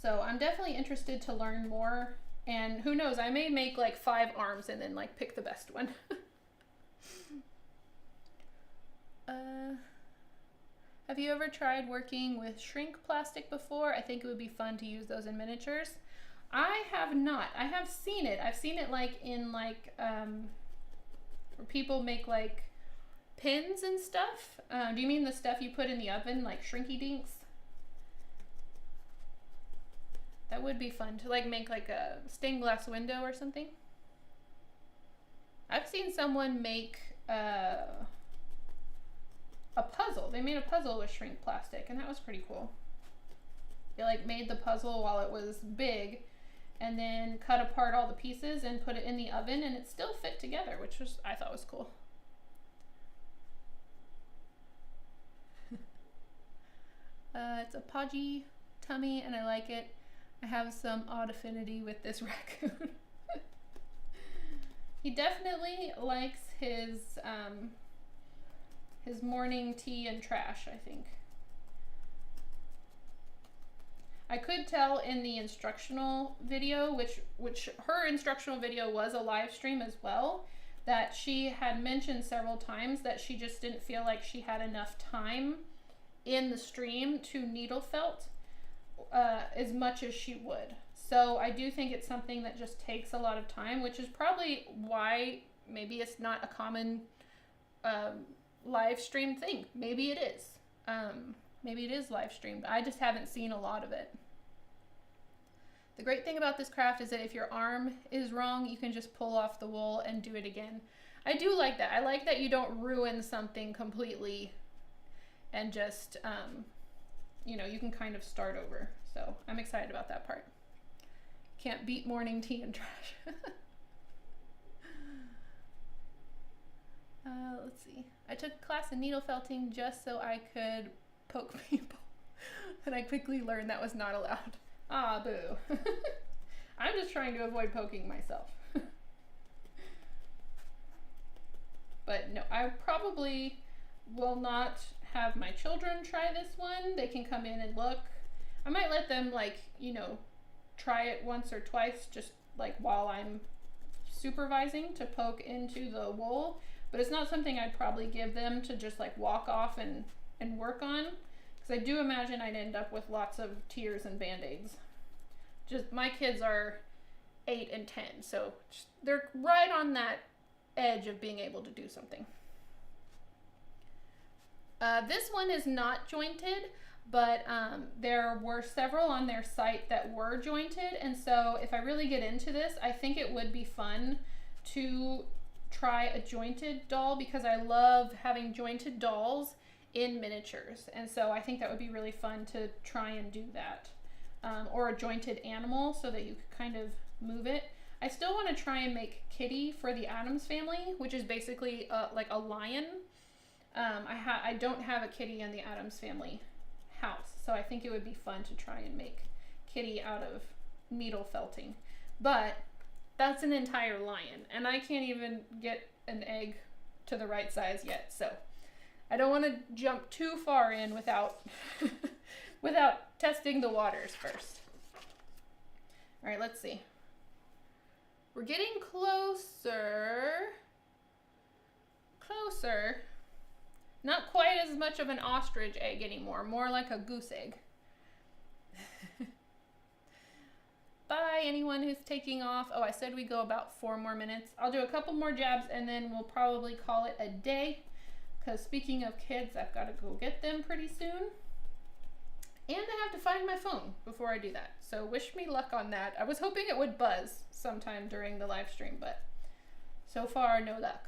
So I'm definitely interested to learn more, and who knows, I may make like 5 arms and then like pick the best one. Have you ever tried working with shrink plastic before? I think it would be fun to use those in miniatures. I have not. I have seen it. I've seen it like in like where people make like pins and stuff. Do you mean the stuff you put in the oven, like shrinky dinks? That would be fun to like make like a stained glass window or something. I've seen someone make a puzzle. They made a puzzle with shrink plastic, and that was pretty cool. They like made the puzzle while it was big, and then cut apart all the pieces and put it in the oven, and it still fit together, which was, I thought was cool. It's a podgy tummy, and I like it. I have some odd affinity with this raccoon. He definitely likes his morning tea and trash, I think. I could tell in the instructional video, which her instructional video was a live stream as well, that she had mentioned several times that she just didn't feel like she had enough time in the stream to needle felt as much as she would. So I do think it's something that just takes a lot of time, which is probably why maybe it's not a common live stream thing. Maybe it is. Maybe it is live streamed. I just haven't seen a lot of it. The great thing about this craft is that if your arm is wrong, you can just pull off the wool and do it again. I do like that. I like that you don't ruin something completely and just, you know, you can kind of start over. So I'm excited about that part. Can't beat morning tea and trash. Let's see. I took a class in needle felting just so I could poke people. And I quickly learned that was not allowed. Ah, boo. I'm just trying to avoid poking myself. But no, I probably will not have my children try this one. They can come in and look. I might let them, like, you know, try it once or twice just like while I'm supervising to poke into the wool. But it's not something I'd probably give them to just like walk off and work on. Because I do imagine I'd end up with lots of tears and band-aids. Just, my kids are 8 and 10, so just, they're right on that edge of being able to do something. This one is not jointed, but there were several on their site that were jointed, and so if I really get into this, I think it would be fun to try a jointed doll, because I love having jointed dolls in miniatures, and so I think that would be really fun to try and do that. Or a jointed animal so that you could kind of move it. I still want to try and make Kitty for the Addams Family, which is basically like a lion. I don't have a Kitty in the Addams Family house, so I think it would be fun to try and make Kitty out of needle felting. But that's an entire lion, and I can't even get an egg to the right size yet, so I don't want to jump too far in without without testing the waters first. All right, let's see. We're getting closer. Closer. Not quite as much of an ostrich egg anymore, more like a goose egg. Bye, anyone who's taking off. Oh, I said we go about 4 more minutes. I'll do a couple more jabs and then we'll probably call it a day. Because speaking of kids, I've got to go get them pretty soon. And I have to find my phone before I do that. So wish me luck on that. I was hoping it would buzz sometime during the live stream, but so far, no luck.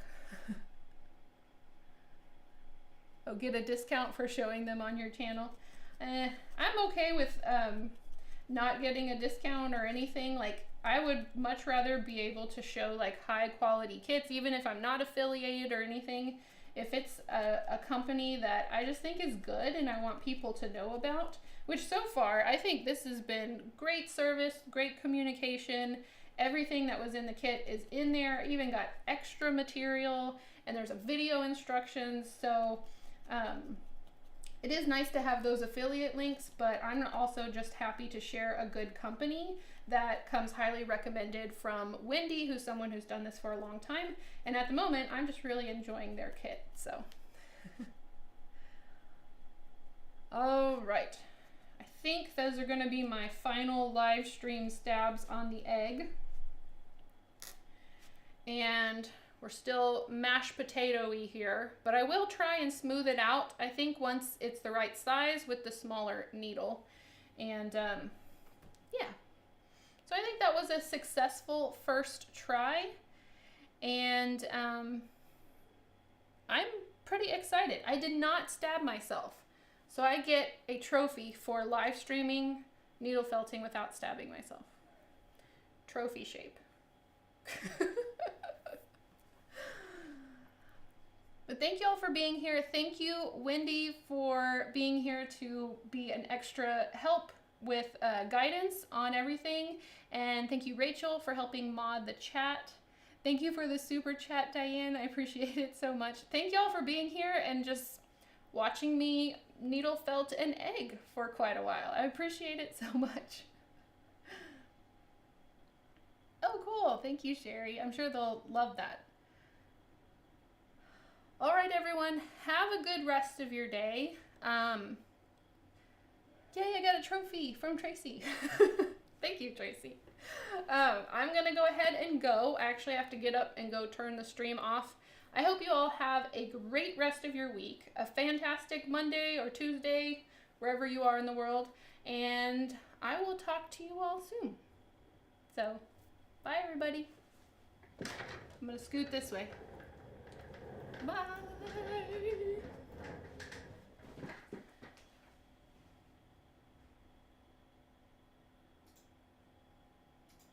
Oh, get a discount for showing them on your channel. I'm okay with not getting a discount or anything. Like, I would much rather be able to show like high quality kits, even if I'm not affiliated or anything. If it's a company that I just think is good and I want people to know about, which so far I think this has been great service, great communication. Everything that was in the kit is in there. I even got extra material, and there's a video instructions. So It is nice to have those affiliate links, but I'm also just happy to share a good company that comes highly recommended from Wendy, who's someone who's done this for a long time. And at the moment, I'm just really enjoying their kit, so. All right. I think those are gonna be my final live stream stabs on the egg. And we're still mashed potato-y here, but I will try and smooth it out, I think, once it's the right size with the smaller needle. And yeah. So I think that was a successful first try. And I'm pretty excited. I did not stab myself. So I get a trophy for live streaming needle felting without stabbing myself. Trophy shape. But thank you all for being here. Thank you, Wendy, for being here to be an extra help with guidance on everything. And thank you, Rachel, for helping mod the chat. Thank you for the super chat, Diane. I appreciate it so much. Thank you all for being here and just watching me needle felt an egg for quite a while. I appreciate it so much. Oh, cool. Thank you, Sherry. I'm sure they'll love that. All right, everyone, have a good rest of your day. Yay, I got a trophy from Tracy. Thank you, Tracy. I'm gonna go ahead and go. I actually have to get up and go turn the stream off. I hope you all have a great rest of your week, a fantastic Monday or Tuesday, wherever you are in the world, and I will talk to you all soon. So, bye, everybody. I'm gonna scoot this way. Bye.